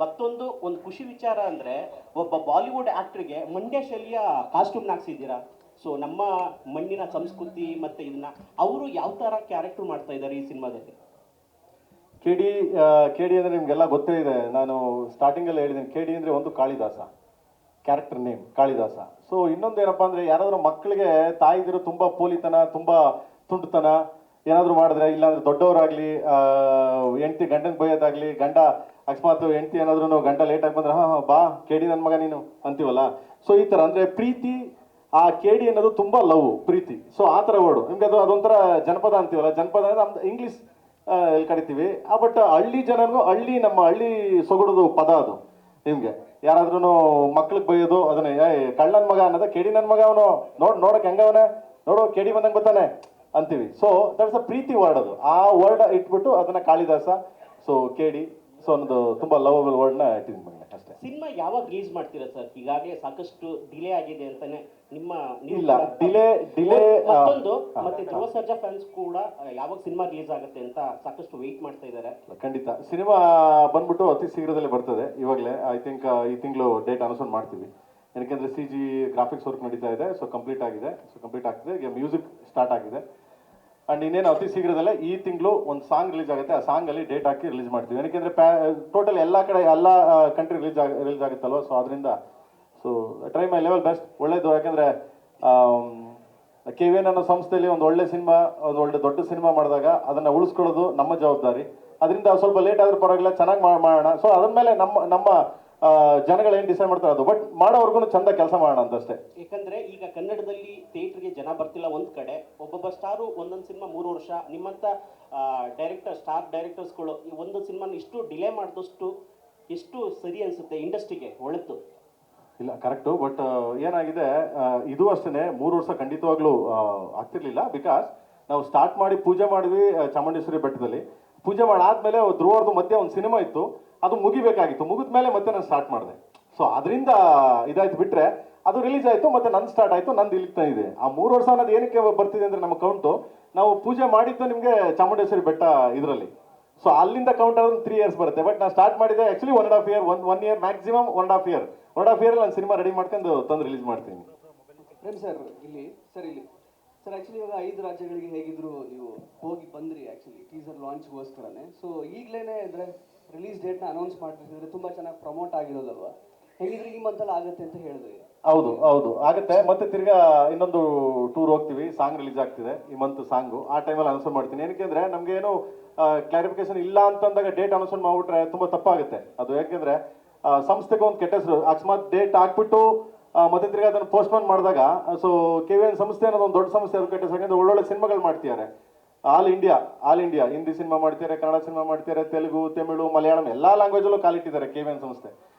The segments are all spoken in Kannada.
ಮತ್ತೊಂದು ಒಂದು ಖುಷಿ ವಿಚಾರ ಅಂದರೆ ಒಬ್ಬ ಬಾಲಿವುಡ್ ಆ್ಯಕ್ಟ್ರಿಗೆ ಮಂಡ್ಯ ಶೈಲಿಯ ಕಾಸ್ಟ್ಯೂಮ್ನ ಹಾಕ್ಸಿದ್ದೀರಾ. ಸೊ ನಮ್ಮ ಮಣ್ಣಿನ ಸಂಸ್ಕೃತಿ ಮತ್ತು ಇದನ್ನ ಅವರು ಯಾವ ಥರ ಕ್ಯಾರೆಕ್ಟರ್ ಮಾಡ್ತಾ ಇದ್ದಾರೆ ಈ ಸಿನಿಮಾದಲ್ಲಿ? ಕೆ ಡಿ ಅಂದರೆ ನಿಮಗೆಲ್ಲ ಗೊತ್ತೇ ಇದೆ. ನಾನು ಸ್ಟಾರ್ಟಿಂಗಲ್ಲಿ ಹೇಳಿದ್ದೀನಿ, ಕೆ ಡಿ ಅಂದರೆ ಒಂದು Kalidasa, character name Kalidasa. So ಇನ್ನೊಂದು ಏನಪ್ಪ ಅಂದರೆ, ಯಾರಾದರೂ ಮಕ್ಕಳಿಗೆ ತಾಯಿದಿರು ತುಂಬ ಪೋಲಿತನ, ತುಂಬ ತುಂಟತನ ಏನಾದರೂ ಮಾಡಿದ್ರೆ, ಇಲ್ಲಾಂದ್ರೆ ದೊಡ್ಡವರಾಗಲಿ ಹೆಂಡ್ತಿ ಗಂಡನ ಬೈಯೋದಾಗಲಿ, ಗಂಡ ಅಕಸ್ಮಾತ್ ಹೆಂಡ್ತಿ ಏನಾದ್ರೂ ಗಂಡ ಲೇಟಾಗಿ ಬಂದ್ರೆ ಹಾಂ ಹಾಂ ಬಾ ಕೆ ಡಿ ನನ್ನ ಮಗ ನೀನು ಅಂತೀವಲ್ಲ. ಸೊ ಈ ಥರ ಅಂದರೆ ಪ್ರೀತಿ, ಆ ಕೆ ಡಿ ಅನ್ನೋದು ತುಂಬ ಲವ್ ಪ್ರೀತಿ. ಸೊ ಆ ಥರ ವರ್ಡು ನಿಮ್ಗೆ ಅದೊಂಥರ ಜನಪದ ಅಂತೀವಲ್ಲ, ಜನಪದ ಅಂದರೆ ನಮ್ದು ಇಂಗ್ಲೀಷ್ ಎಲ್ಲಿ ಕರಿತೀವಿ. ಬಟ್ ಹಳ್ಳಿ ಜನರಿಗೂ ನಮ್ಮ ಹಳ್ಳಿ ಸೊಗಡದು ಪದ ಅದು. ನಿಮಗೆ ಯಾರಾದ್ರೂ ಮಕ್ಳಿಗೆ ಬೈಯೋದು ಅದನ್ನೇ, ಕಳ್ಳನ ಮಗ ಅನ್ನೋದ ಕೆ ಡಿ ನನ್ನ ಮಗ ಅವನು, ನೋಡಕ್ಕೆ ಹೆಂಗವನೇ, ನೋಡು ಕೆ ಡಿ ಬಂದಂಗೆ ಬರ್ತಾನೆ ಅಂತೀವಿ. ಸೊ ದಟ್ಸ್ ಅ ಪ್ರೀತಿ ವರ್ಡ್ ಅದು. ಆ ವರ್ಡ್ ಇಟ್ಬಿಟ್ಟು ಅದನ್ನ Kalidasa, so K D, so ಅನ್ನೋದು ತುಂಬ ಲವಬಲ್ ವರ್ಡ್ನ ಇಟ್ಟಿದ್ದೀನಿ ಅಷ್ಟೇ. ಸಿನಿಮಾ ಯಾವಾಗ ರಿಲೀಸ್ ಮಾಡ್ತೀರಾ ಸರ್? ಈಗಾಗಲೇ ಸಾಕಷ್ಟು ಡಿಲೇ ಆಗಿದೆ ಅಂತಾನೆ ನಿಮ್ಮ ಇಲ್ಲ ಡಿಲೇ ಮತ್ತೊಂದು ಮತ್ತೆ ಧ್ರುವ ಸರ್ಜಾ ಫ್ಯಾನ್ಸ್ ಕೂಡ ಯಾವಾಗ ಸಿನಿಮಾ ರಿಲೀಸ್ ಆಗುತ್ತೆ ಅಂತ ಸಾಕಷ್ಟು ವೆಯ್ಟ್ ಮಾಡ್ತಾ ಇದ್ದಾರೆ. ಖಂಡಿತ ಸಿನಿಮಾ ಬಂದ್ಬಿಟ್ಟು ಅತಿ ಶೀಘ್ರದಲ್ಲೇ ಬರ್ತದೆ. ಇವಾಗಲೇ ಐ ಥಿಂಕ್ ಈ ತಿಂಗಳು ಡೇಟ್ ಅನೌನ್ಸ್ ಮಾಡ್ತೀವಿ. ಯಾಕೆಂದ್ರೆ CG ಗ್ರಾಫಿಕ್ಸ್ ವರ್ಕ್ ನಡೀತಾ ಇದೆ. ಸೊ ಕಂಪ್ಲೀಟ್ ಆಗಿದೆ, ಸೊ ಕಂಪ್ಲೀಟ್ ಆಗ್ತದೆ. ಈಗ ಮ್ಯೂಸಿಕ್ ಸ್ಟಾರ್ಟ್ ಆಗಿದೆ. ಅಂಡ್ ಇನ್ನೇನು ಅತಿ ಶೀಘ್ರದಲ್ಲೇ ಈ ತಿಂಗಳು ಒಂದು ಸಾಂಗ್ ರಿಲೀಸ್ ಆಗುತ್ತೆ. ಆ ಸಾಂಗಲ್ಲಿ ಡೇಟ್ ಹಾಕಿ ರಿಲೀಸ್ ಮಾಡ್ತೀವಿ. ಯಾಕೆಂದ್ರೆ ಟೋಟಲ್ ಎಲ್ಲ ಕಡೆ ಎಲ್ಲ ಕಂಟ್ರಿ ರಿಲೀಸ್ ಆಗುತ್ತಲ್ವ. ಸೊ ಅದರಿಂದ so try my level best. ಒಳ್ಳೇದು. ಯಾಕೆಂದ್ರೆ KVN ಅನ್ನೋ ಸಂಸ್ಥೆಯಲ್ಲಿ ಒಂದು ಒಳ್ಳೆ ಸಿನಿಮಾ, ಒಂದು ಒಳ್ಳೆ ದೊಡ್ಡ ಸಿನಿಮಾ ಮಾಡಿದಾಗ ಅದನ್ನ ಉಳಿಸ್ಕೊಳ್ಳೋದು ನಮ್ಮ ಜವಾಬ್ದಾರಿ. ಅದರಿಂದ ಸ್ವಲ್ಪ ಲೇಟ್ ಆದ್ರೂ ಪರವಾಗಿಲ್ಲ, ಚೆನ್ನಾಗಿ ಮಾಡೋಣ. ಸೊ ಅದ್ರ ಮೇಲೆ ನಮ್ಮ ಜನಗಳು ಏನು ಡಿಸೈಡ್ ಮಾಡ್ತಾರೆ ಅದು, ಬಟ್ ಮಾಡೋವರೆಗೂ ಚಂದ ಕೆಲಸ ಮಾಡೋಣ ಅಂತಷ್ಟೇ. ಯಾಕಂದ್ರೆ ಈಗ ಕನ್ನಡದಲ್ಲಿ ಥಿಯೇಟರ್ಗೆ ಜನ ಬರ್ತಿಲ್ಲ ಒಂದ್ ಕಡೆ, ಒಬ್ಬೊಬ್ಬ ಸ್ಟಾರು ಒಂದೊಂದು ಸಿನಿಮಾ 3 ವರ್ಷ, ನಿಮ್ಮಂತ ಸ್ಟಾರ್ ಡೈರೆಕ್ಟರ್ಸ್ಗಳು ಈ ಒಂದು ಸಿನಿಮಾನ ಇಷ್ಟು ಡಿಲೇ ಮಾಡಿದಷ್ಟು ಎಷ್ಟು ಸರಿ ಅನ್ಸುತ್ತೆ ಇಂಡಸ್ಟ್ರಿಗೆ ಒಳಿತು? ಇಲ್ಲ ಕರೆಕ್ಟು. ಬಟ್ ಏನಾಗಿದೆ, ಇದು ಅಷ್ಟೇ 3 ವರ್ಷ ಖಂಡಿತವಾಗ್ಲೂ ಆಗ್ತಿರ್ಲಿಲ್ಲ. ಬಿಕಾಸ್ ನಾವು ಸ್ಟಾರ್ಟ್ ಮಾಡಿ ಪೂಜೆ ಮಾಡಿದ್ವಿ ಚಾಮುಂಡೇಶ್ವರಿ ಬೆಟ್ಟದಲ್ಲಿ. ಪೂಜೆ ಮಾಡಾದ್ಮೇಲೆ ಧ್ರುವರ್ದು ಮಧ್ಯೆ ಒಂದು ಸಿನಿಮಾ ಇತ್ತು, ಅದು ಮುಗಿಬೇಕಾಗಿತ್ತು. ಮುಗಿದ ಮೇಲೆ ಮತ್ತೆ ನಾನು ಸ್ಟಾರ್ಟ್ ಮಾಡಿದೆ. ಸೊ ಅದರಿಂದ ಇದಾಯ್ತು. ಬಿಟ್ರೆ ಅದು ರಿಲೀಸ್ ಆಯಿತು, ಮತ್ತೆ ನಂದು ಸ್ಟಾರ್ಟ್ ಆಯಿತು, ನಂದು ಇಲ್ಲಿಗ್ತಾ ಇದೆ. ಆ 3 ವರ್ಷ ಅನ್ನೋದು ಏನಕ್ಕೆ ಬರ್ತಿದೆ ಅಂದರೆ, ನಮ್ಮ ಕೌಂಟು ನಾವು ಪೂಜೆ ಮಾಡಿದ್ದು ನಿಮಗೆ ಚಾಮುಂಡೇಶ್ವರಿ ಬೆಟ್ಟ ಇದರಲ್ಲಿ. ಸೊ ಅಲ್ಲಿಂದ ಕೌಂಟ್ ಆದ್ರೆ 3 ಇಯರ್ಸ್ ಬರುತ್ತೆ. ಬಟ್ ನಾನು ಸ್ಟಾರ್ಟ್ ಮಾಡಿದೆ actually 1.5 year, 1 year maximum 1.5 year. 1.5 ಇಯರಲ್ಲಿ ನಾನು ಸಿನಿಮಾ ರೆಡಿ ಮಾಡ್ಕೊಂಡು ತಂದು ರಿಲೀಸ್ ಮಾಡ್ತೀನಿ. ಸರ್ ಇಲ್ಲಿ ಸರ್ ಆ್ಯಕ್ಚುಲಿ ಇವಾಗ 5 ರಾಜ್ಯಗಳಿಗೆ ಹೇಗಿದ್ರು ನೀವು ಹೋಗಿ ಬಂದ್ರಿ ಆ್ಯಕ್ಚುಲಿ ಟೀಸರ್ ಲಾಂಚ್ಗೋಸ್ಕರನೇ. ಸೊ ಈಗಲೇ ಅಂದರೆ ರಿಲೀಸ್ ಡೇಟ್ನ ಅನೌನ್ಸ್ ಮಾಡ್ತಿದ್ರೆ ತುಂಬ ಚೆನ್ನಾಗಿ ಪ್ರಮೋಟ್ ಆಗಿರೋದಲ್ವಾ? ಹೇಗಿದ್ರೆ ಈ ಮಂತಲ್ಲಿ ಆಗುತ್ತೆ ಅಂತ ಹೇಳಿದ್ರಿ. ಹೌದು ಆಗುತ್ತೆ. ಮತ್ತೆ ತಿರ್ಗಾ ಇನ್ನೊಂದು ಟೂರ್ ಹೋಗ್ತೀವಿ, ಸಾಂಗ್ ರಿಲೀಸ್ ಆಗ್ತಿದೆ ಈ ಮಂತ್ ಸಾಂಗು. ಆ ಟೈಮಲ್ಲಿ ಅನೌನ್ಸ್ ಮಾಡ್ತೀನಿ. ಏನಕ್ಕೆ ನಮ್ಗೆ ಏನು ಕ್ಲಾರಿಫಿಕೇಶನ್ ಇಲ್ಲ ಅಂತಂದಾಗ ಡೇಟ್ ಅನೌನ್ಸ್ ಮಾಡ್ಬಿಟ್ರೆ ತುಂಬಾ ತಪ್ಪಾಗುತ್ತೆ ಅದು. ಯಾಕೆಂದ್ರೆ ಸಂಸ್ಥೆಗೆ ಒಂದು ಕೆಟ್ಟ ಹೆಸರು. ಅಕಸ್ಮಾತ್ ಡೇಟ್ ಹಾಕ್ಬಿಟ್ಟು ಮತ್ತೆ ತಿರ್ಗಾ ಅದನ್ನು ಪೋಸ್ಟ್ಪೋನ್ ಮಾಡಿದಾಗ, ಸೊ KVN ಸಂಸ್ಥೆ ಅನ್ನೋದು ಒಂದು ದೊಡ್ಡ ಸಂಸ್ಥೆ, ಅದು ಕೆಟ್ಟ ಹೆಸರು. ಯಾಕಂದ್ರೆ ಒಳ್ಳೊಳ್ಳೆ ಸಿನಿಮಾಗಳು ಮಾಡ್ತಿದ್ದಾರೆ. ಆಲ್ ಇಂಡಿಯಾ ಹಿಂದಿ ಸಿನಿಮಾ ಮಾಡ್ತಿದ್ದಾರೆ, ಕನ್ನಡ ಸಿನಿಮಾ ಮಾಡ್ತಿದ್ದಾರೆ, ತೆಲುಗು, ತಮಿಳು, ಮಲಯಾಳಂ ಎಲ್ಲ ಲ್ಯಾಂಗ್ವೇಜಲ್ಲೂ ಕಾಲಿಟ್ಟಿದ್ದಾರೆ KVN ಸಂಸ್ಥೆ.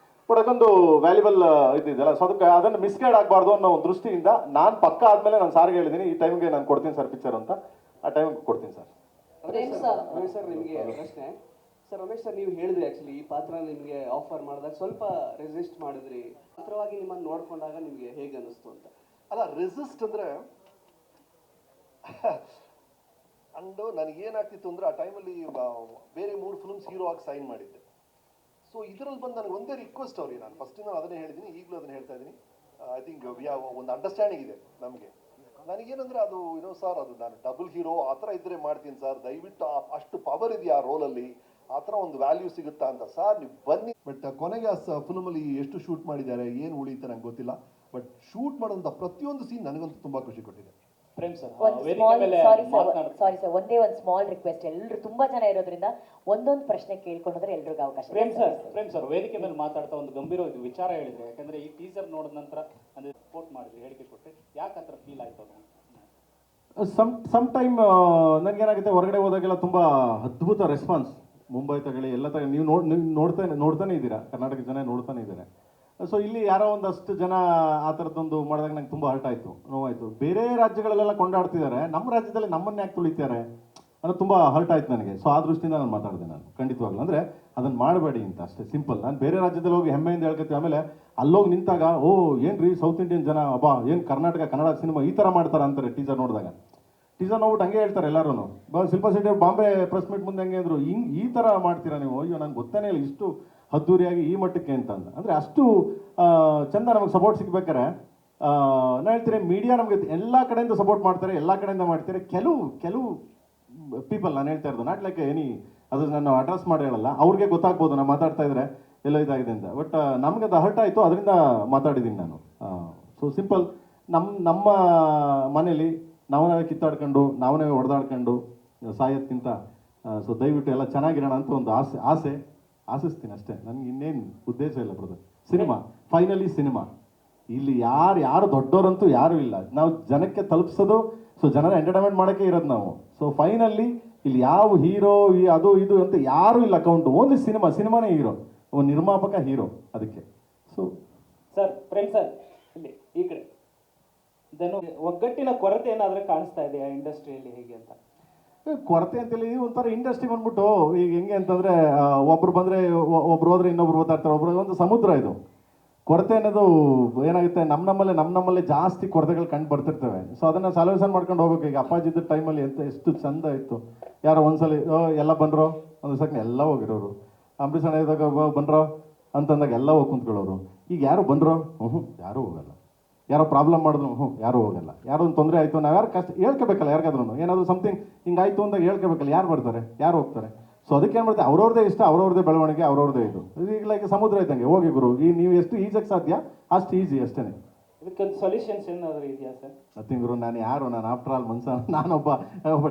ಬಟ್ ಅದೊಂದು ವ್ಯಾಲ್ಯೂಬಲ್ ಇದ್ದಿದ್ದಲ್ಲ. ಸೊ ಅದಕ್ಕೆ ಅದನ್ನು ಮಿಸ್ಗೈಡ್ ಆಗಬಾರ್ದು ಅನ್ನೋ ಒಂದು ದೃಷ್ಟಿಯಿಂದ ನಾನು ಪಕ್ಕ ಆದ್ಮೇಲೆ ನಾನು ಸಾರಿಗೆ ಹೇಳಿದ್ದೀನಿ, ಈ ಟೈಮ್ಗೆ ನಾನು ಕೊಡ್ತೀನಿ ಸರ್ ಪಿಕ್ಚರ್ ಅಂತ. ಆ ಟೈಮ್ಗೆ ಕೊಡ್ತೀನಿ ಸರ್. ರಮೇಶ್ ಸರ್ ನಿಮಗೆ ಪ್ರಶ್ನೆ. ಸರ್ ರಮೇಶ್ ಸರ್, ನೀವು ಹೇಳಿದ್ರಿ ಆ್ಯಕ್ಚುಲಿ ಈ ಪಾತ್ರ ನಿಮಗೆ ಆಫರ್ ಮಾಡಿದಾಗ ಸ್ವಲ್ಪ ರೆಸಿಸ್ಟ್ ಮಾಡಿದ್ರಿ. ಪಾತ್ರವಾಗಿ ನಿಮ್ಮನ್ನು ನೋಡ್ಕೊಂಡಾಗ ನಿಮಗೆ ಹೇಗೆ ಅನಿಸ್ತು ಅಂತ? ಅಲ್ಲ, ರೆಸಿಸ್ಟ್ ಅಂದರೆ ಅಂಡು ನನಗೇನಾಗ್ತಿತ್ತು ಅಂದರೆ, ಆ ಟೈಮಲ್ಲಿ ಬೇರೆ 3 ಫಿಲ್ಮ್ಸ್ ಹೀರೋ ಆಗಿ ಸೈನ್ ಮಾಡಿದ್ದೆ. ಸೊ ಇದರಲ್ಲಿ ಬಂದು ನನಗೆ ಒಂದೇ ರಿಕ್ವೆಸ್ಟ್ ಅವ್ರಿಗೆ, ನಾನು ಫಸ್ಟಿಂದ ಅದನ್ನೇ ಹೇಳಿದ್ದೀನಿ, ಈಗಲೂ ಅದನ್ನು ಹೇಳ್ತಾ ಇದ್ದೀನಿ. ಐ ಥಿಂಕ್ ಒಂದು ಅಂಡರ್ಸ್ಟ್ಯಾಂಡಿಂಗ್ ಇದೆ ನಮಗೆ. ನನಗೇನಂದರೆ ಅದು ಸರ್, ಅದು ನಾನು ಡಬಲ್ ಹೀರೋ ಆ ಥರ ಇದ್ದರೆ ಮಾಡ್ತೀನಿ ಸರ್, ದಯವಿಟ್ಟು ಅಷ್ಟು ಪವರ್ ಇದೆಯಾ ಆ ರೋಲಲ್ಲಿ, ಆ ಥರ ಒಂದು ವ್ಯಾಲ್ಯೂ ಸಿಗುತ್ತಾ ಅಂತ ಸರ್, ನೀವು ಬನ್ನಿ. ಬಟ್ ಕೊನೆಗೆ ಆ ಫಿಲ್ಮಲ್ಲಿ ಎಷ್ಟು ಶೂಟ್ ಮಾಡಿದ್ದಾರೆ, ಏನು ಉಳಿಯುತ್ತೆ ನಂಗೆ ಗೊತ್ತಿಲ್ಲ. ಬಟ್ ಶೂಟ್ ಮಾಡೋಂಥ ಪ್ರತಿಯೊಂದು ಸೀನ್ ನನಗಂತೂ ತುಂಬ ಖುಷಿ ಕೊಟ್ಟಿದೆ. ಸಾರಿ ಸರ್, ಒಂದೇ ಒಂದು ಸ್ಮಾಲ್ ರಿಕ್ವೆಸ್ಟ್. ಎಲ್ಲರೂ ತುಂಬಾ ಜನ ಇರೋದ್ರಿಂದ ಒಂದೊಂದು ಪ್ರಶ್ನೆ ಕೇಳ್ಕೊಂಡ್ರೆ ಎಲ್ರಿಗೂ ಅವಕಾಶ. ಪ್ರೇಮ್ ಸರ್ ವೇದಿಕೆ ಮೇಲೆ ಮಾತಾಡ್ತಾ ಒಂದು ಗಂಭೀರ ವಿಚಾರ ಹೇಳಿದ್ರೆ, ಯಾಕಂದ್ರೆ ಈ ಟೀಸರ್ ನೋಡಿದ ನಂತರ ಅಂದ್ರೆ ಸಪೋರ್ಟ್ ಮಾಡಿದ್ರಿ, ಹೇಳಿಕೆ ಕೊಟ್ಟರೆ, ಯಾಕೆ ಆ ಥರ ಫೀಲ್ ಆಯ್ತು ಅದು? ಸಮ್ ಟೈಮ್ ನನಗೇನಾಗುತ್ತೆ, ಹೊರಗಡೆ ಹೋದಾಗೆಲ್ಲ ತುಂಬಾ ಅದ್ಭುತ ರೆಸ್ಪಾನ್ಸ್. ಮುಂಬೈ ತಗೊಳ್ಳಿ, ಎಲ್ಲ ತಗೊಳ್ಳಿ, ನೀವು ನೋಡ್ತಾನೆ ಇದ್ದೀರಾ, ಕರ್ನಾಟಕ ಜನ ನೋಡ್ತಾನೆ ಇದ್ದಾರೆ. ಸೊ ಇಲ್ಲಿ ಯಾರೋ ಒಂದಷ್ಟು ಜನ ಆ ಥರದ್ದೊಂದು ಮಾಡಿದಾಗ ನಂಗೆ ತುಂಬ ಹರ್ಟ್ ಆಯಿತು, ನೋವಾಯಿತು. ಬೇರೆ ರಾಜ್ಯಗಳಲ್ಲೆಲ್ಲ ಕೊಂಡಾಡ್ತಿದ್ದಾರೆ, ನಮ್ಮ ರಾಜ್ಯದಲ್ಲಿ ನಮ್ಮನ್ನ ಯಾಕೆ ತುಳಿತಾರೆ ಅನ್ನೋದು ತುಂಬ ಹರ್ಟ್ ಆಯ್ತು ನನಗೆ. ಸೊ ಆ ದೃಷ್ಟಿಯಿಂದ ನಾನು ಮಾತಾಡಿದೆ. ನಾನು ಖಂಡಿತವಾಗ್ಲು ಅಂದರೆ ಅದನ್ನು ಮಾಡಬೇಡಿ ಅಂತ ಅಷ್ಟೇ, ಸಿಂಪಲ್. ನಾನು ಬೇರೆ ರಾಜ್ಯದಲ್ಲಿ ಹೋಗಿ ಹೆಮ್ಮೆಯಿಂದ ಹೇಳ್ಕೊತೀವಿ, ಆಮೇಲೆ ಅಲ್ಲೋಗಿ ನಿಂತಾಗ ಓ ಏನ್ರಿ ಸೌತ್ ಇಂಡಿಯನ್ ಜನ, ಅಬ್ಬಾ ಏನು ಕರ್ನಾಟಕ ಕನ್ನಡ ಸಿನಿಮಾ ಈ ಥರ ಮಾಡ್ತಾರೆ ಅಂತಾರೆ ಟೀಸರ್ ನೋಡಿದಾಗ. ಟೀಸರ್ ನೋಡ್ಬಿಟ್ಟು ಹಂಗೆ ಹೇಳ್ತಾರೆ ಎಲ್ಲರೂ. ಶಿಲ್ಪಾ ಶೆಟ್ಟಿ ಬಾಂಬೆ ಪ್ರೆಸ್ ಮೀಟ್ ಮುಂದೆ ಹಂಗೆ ಅಂದರು, ಈ ಥರ ಮಾಡ್ತೀರಾ ನೀವು, ಅಯ್ಯೋ ನಂಗೆ ಗೊತ್ತೇ ಇಲ್ಲ, ಇಷ್ಟು ಅದ್ದೂರಿಯಾಗಿ ಈ ಮಟ್ಟಕ್ಕೆ ಅಂತ ಅಂದರೆ ಅಷ್ಟು ಚಂದ ನಮಗೆ ಸಪೋರ್ಟ್ ಸಿಗ್ಬೇಕಾರೆ ನಾನು ಹೇಳ್ತೀನಿ ಮೀಡಿಯಾ ನಮಗೆ ಎಲ್ಲ ಕಡೆಯಿಂದ ಸಪೋರ್ಟ್ ಮಾಡ್ತಾರೆ, ಎಲ್ಲ ಕಡೆಯಿಂದ ಮಾಡ್ತಾರೆ. ಕೆಲವು ಪೀಪಲ್ ನಾನು ಹೇಳ್ತಾ ಇರೋದು ನಾಟ್ ಲೈಕ್ ಎನಿ, ಅದು ನಾನು ಅಡ್ರೆಸ್ ಮಾಡಿ ಹೇಳಲ್ಲ, ಅವ್ರಿಗೆ ಗೊತ್ತಾಗ್ಬೋದು ನಾನು ಮಾತಾಡ್ತಾ ಇದ್ರೆ ಎಲ್ಲ ಇದಾಗಿದೆ ಅಂತ. ಬಟ್ ನಮ್ಗೆ ಅದು ಹರ್ಟ್ ಆಯಿತು, ಅದರಿಂದ ಮಾತಾಡಿದ್ದೀನಿ ನಾನು. ಸೊ ಸಿಂಪಲ್, ನಮ್ಮ ಮನೇಲಿ ನಾವೇ ಕಿತ್ತಾಡ್ಕೊಂಡು ನಾವೇ ಹೊಡೆದಾಡ್ಕೊಂಡು ಸಾಯೋದ್ಕಿಂತ ಸೊ ದಯವಿಟ್ಟು ಎಲ್ಲ ಚೆನ್ನಾಗಿರೋಣ ಅಂತ ಒಂದು ಆಸಿಸ್ತೀನಿ ಅಷ್ಟೇ. ನನಗೆ ಇನ್ನೇನು ಉದ್ದೇಶ ಇಲ್ಲ ಬ್ರದರ್. ಸಿನಿಮಾ ಫೈನಲಿ ಸಿನಿಮಾ, ಇಲ್ಲಿ ಯಾರು ದೊಡ್ಡವರಂತೂ ಯಾರೂ ಇಲ್ಲ. ನಾವು ಜನಕ್ಕೆ ತಲುಪಿಸೋದು, ಸೊ ಜನರ ಎಂಟರ್ಟೈನ್ಮೆಂಟ್ ಮಾಡೋಕ್ಕೆ ಇರೋದು ನಾವು. ಸೊ ಫೈನಲಿ ಇಲ್ಲಿ ಯಾವ ಹೀರೋ ಅದು ಇದು ಅಂತ ಯಾರೂ ಇಲ್ಲ ಅಕೌಂಟ್, ಓನ್ಲಿ ಸಿನಿಮಾನೇ ಹೀರೋ, ಒಂದು ನಿರ್ಮಾಪಕ ಹೀರೋ ಅದಕ್ಕೆ. ಸೊ ಸರ್ ಪ್ರೇಮ್ ಸರ್ ಇಲ್ಲಿ ಈ ಕಡೆ ಒಗ್ಗಟ್ಟಿನ ಕೊರತೆ ಏನಾದರೂ ಕಾಣಿಸ್ತಾ ಇದೆಯಾ ಇಂಡಸ್ಟ್ರಿಯಲ್ಲಿ ಹೇಗೆ ಅಂತ? ಕೊರತೆ ಅಂತೇಳಿ ಒಂಥರ ಇಂಡಸ್ಟ್ರಿ ಬಂದ್ಬಿಟ್ಟು ಈಗ ಹೆಂಗೆ ಅಂತಂದರೆ ಒಬ್ರು ಬಂದರೆ ಒಬ್ರು ಹೋದ್ರೆ ಇನ್ನೊಬ್ರು ಓದಾಡ್ತಾರೆ, ಒಬ್ರು ಒಂದು ಸಮುದ್ರ ಇದು. ಕೊರತೆ ಅನ್ನೋದು ಏನಾಗುತ್ತೆ ನಮ್ಮಲ್ಲೇ ಜಾಸ್ತಿ ಕೊರತೆಗಳು ಕಂಡು ಬರ್ತಿರ್ತವೆ. ಸೊ ಅದನ್ನು ಸಾಲ್ವೇಷನ್ ಮಾಡ್ಕೊಂಡು ಹೋಗ್ಬೇಕು. ಈಗ ಅಪ್ಪಾಜಿದ್ದ ಟೈಮಲ್ಲಿ ಎಷ್ಟು ಚಂದ ಇತ್ತು. ಯಾರೋ ಒಂದ್ಸಲಿ ಎಲ್ಲ ಬಂದ್ರೋ ಒಂದು ಸೆಕೆಂಡ್ ಎಲ್ಲ ಹೋಗಿರೋರು, ಅಂಬರೀಷ್ ಅಣ್ಣ ಇದ್ದಾಗ ಬಂದ್ರೋ ಅಂತಂದಾಗ ಎಲ್ಲ ಹೋಗಿ ಕುಂತ್ಕೊಳ್ಳೋರು. ಈಗ ಯಾರು ಬಂದ್ರೋ ಯಾರೂ ಹೋಗಲ್ಲ, ಯಾರೋ ಪ್ರಾಬ್ಲಮ್ ಮಾಡಿದ್ರು ಯಾರೂ ಹೋಗಲ್ಲ. ಯಾರೋ ಒಂದು ತೊಂದರೆ ಆಯಿತು, ನಾವು ಯಾರು ಕಷ್ಟ ಹೇಳ್ಕೋಬೇಕಲ್ಲ, ಯಾರಿಗಾದ್ರೂ ಏನಾದರೂ ಸಮಥಿಂಗ್ ಹಿಂಗಾಯ್ತು ಅಂದಾಗ ಹೇಳ್ಕೋಬೇಕಲ್ಲ, ಯಾರು ಬರ್ತಾರೆ ಯಾರು ಹೋಗ್ತಾರೆ. ಸೊ ಅದಕ್ಕೆ ಏನು ಮಾಡ್ತೀವಿ, ಅವ್ರವ್ರದೇ ಇಷ್ಟ, ಅವ್ರವ್ರದೇ ಬೆಳವಣಿಗೆ, ಅವ್ರವ್ರದೇ ಇದು. ಈಗ ಲೈಕ್ ಸಮುದ್ರ ಇದ್ದಂಗೆ, ಹೋಗಿ ಗುರು ನೀವು ಎಷ್ಟು ಈಜಕ್ಕೆ ಸಾಧ್ಯ ಅಷ್ಟು ಈಜಿ ಅಷ್ಟೇ. ಇದಕ್ಕೊಂದು ಸೊಲ್ಯೂಷನ್ಸ್ ಏನಾದರೂ ಇದೆಯಾ ಸರ್? ನಥಿಂಗ್ ಗುರು, ನಾನು ಆಫ್ಟರ್ ಆಲ್ ನಾನೊಬ್ಬ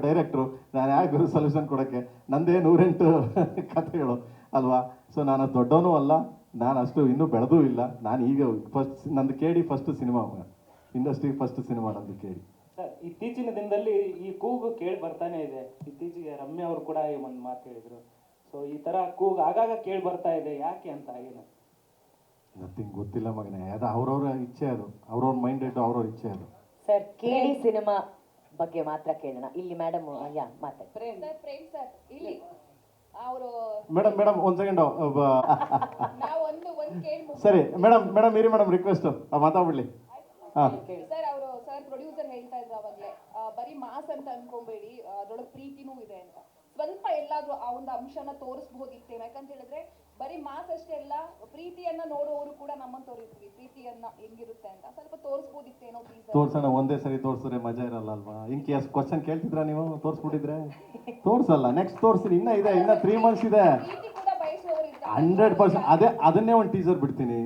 ಡೈರೆಕ್ಟ್ರು, ನಾನು ಯಾಕೆ ಗುರು ಸೊಲ್ಯೂಷನ್ ಕೊಡೋಕ್ಕೆ? ನಂದೇ 108 ಕಥೆಗಳು ಅಲ್ವಾ. ಸೊ ನಾನು ದೊಡ್ಡವನೂ ಅಲ್ಲ, ನಾನು ಅಷ್ಟು ಇನ್ನೂ ಬೆಳೆದೂ ಇಲ್ಲ. ನಾನು ಈಗ ನಂದು ಕೇಳಿ first cinema, industry first cinema ನಂದು ಕೇಳಿ. ಸರ್ ಇತ್ತೀಚಿನ ದಿನದಲ್ಲಿ ಈ ಕೂಗು ಕೇಳಿ ಬರ್ತಾನೆ ಇದೆ. ಇತ್ತೀಚೆಗೆ ರಮ್ಯಾ ಅವರು ಕೂಡ ಒಂದು ಮಾತು ಹೇಳಿದ್ರು. ಸೊ ಈ ಥರ ಕೂಗು ಆಗಾಗ ಕೇಳಿ ಬರ್ತಾ ಇದೆ, ಯಾಕೆ ಅಂತ? ಏನು ನಥಿಂಗ್ ಗೊತ್ತಿಲ್ಲ ಮಗನೇ, ಅದು ಅವ್ರವ್ರ ಇಚ್ಛೆ, ಅದು ಅವ್ರವ್ರ ಮೈಂಡ್ ಇಟ್ಟು ಅವ್ರವ್ರ ಇಚ್ಛೆ ಅದು. ಸರ್ ಕೇಳಿ ಸಿನಿಮಾ ಬಗ್ಗೆ ಮಾತ್ರ ಕೇಳೋಣ. ಇಲ್ಲಿ ಮೇಡಮ್ ಮಾತಾಡಿ. ಪ್ರೇಮ್ ಸರ್ ಇಲ್ಲಿ ಅವರು ಮೇಡಮ್ ಒಂದು ಸೆಕೆಂಡು ನಾವು ಒಂದು ಕೇಳಿ ಸರಿ ಮೇಡಮ್ ಇರಿ ಮೇಡಮ್, ರಿಕ್ವೆಸ್ಟ್ ಮಾತಾಡ್ಬಿಡ್ಲಿ. ಹಾಂ ಸರ್ ಅವರು ಸರ್ ಪ್ರೊಡ್ಯೂಸರ್ ಹೇಳ್ತಾ ಇದ್ರು ಅವಾಗಲೇ, ಬರೀ ಮಾಸ್ ಅಂತ ಅನ್ಕೊಂಬೇಡಿ, ಅದ್ರೊಳಗೆ ಪ್ರೀತಿನೂ ಇದೆ ಅಂತ. ಸ್ವಲ್ಪ ಎಲ್ಲಾದ್ರೂ ಆ ಒಂದು ಅಂಶನ ತೋರಿಸಬಹುದಿತ್ತೇನೋ, ಯಾಕಂತ ಹೇಳಿದ್ರೆ ಬರೀ ಮಾಸ್ ಅಷ್ಟೇ ಅಲ್ಲ, ಪ್ರೀತಿಯನ್ನ ನೋಡುವವರು ಕೂಡ ನಮ್ಮಂತವ್ರು ಇರ್ತೀವಿ, ಪ್ರೀತಿಯನ್ನ ಹೆಂಗಿರುತ್ತೆ ಅಂತ ಸ್ವಲ್ಪ ತೋರಿಸಬಹುದಿತ್ತೇನೋ. ತೋರ್ಸೋಣ, ಒಂದೇ ಸರಿ ತೋರಿಸಿದ್ರೆ ಮಜಾ ಇರಲ್ಲ ಅಲ್ವಾ? ಇನ್ ಕೇಸ್ ಕ್ವಶನ್ ಕೇಳ್ತಿದ್ರ ನೀವು, ತೋರಿಸ್ಬಿಟ್ಟಿದ್ರೆ ತೋರ್ಸಲ್ಲ. ನೆಕ್ಸ್ಟ್ ತೋರಿಸ್ತೀನಿ, ಇನ್ನ 3 months ಇದೆ. ಪ್ರೀತಿ ಕೂಡ ಬಯಸುವವರು ಇರ್ತಾರೆ 100%. ಅದನ್ನೇ ಒಂದು ಟೀಸರ್ ಬಿಡ್ತೀನಿ,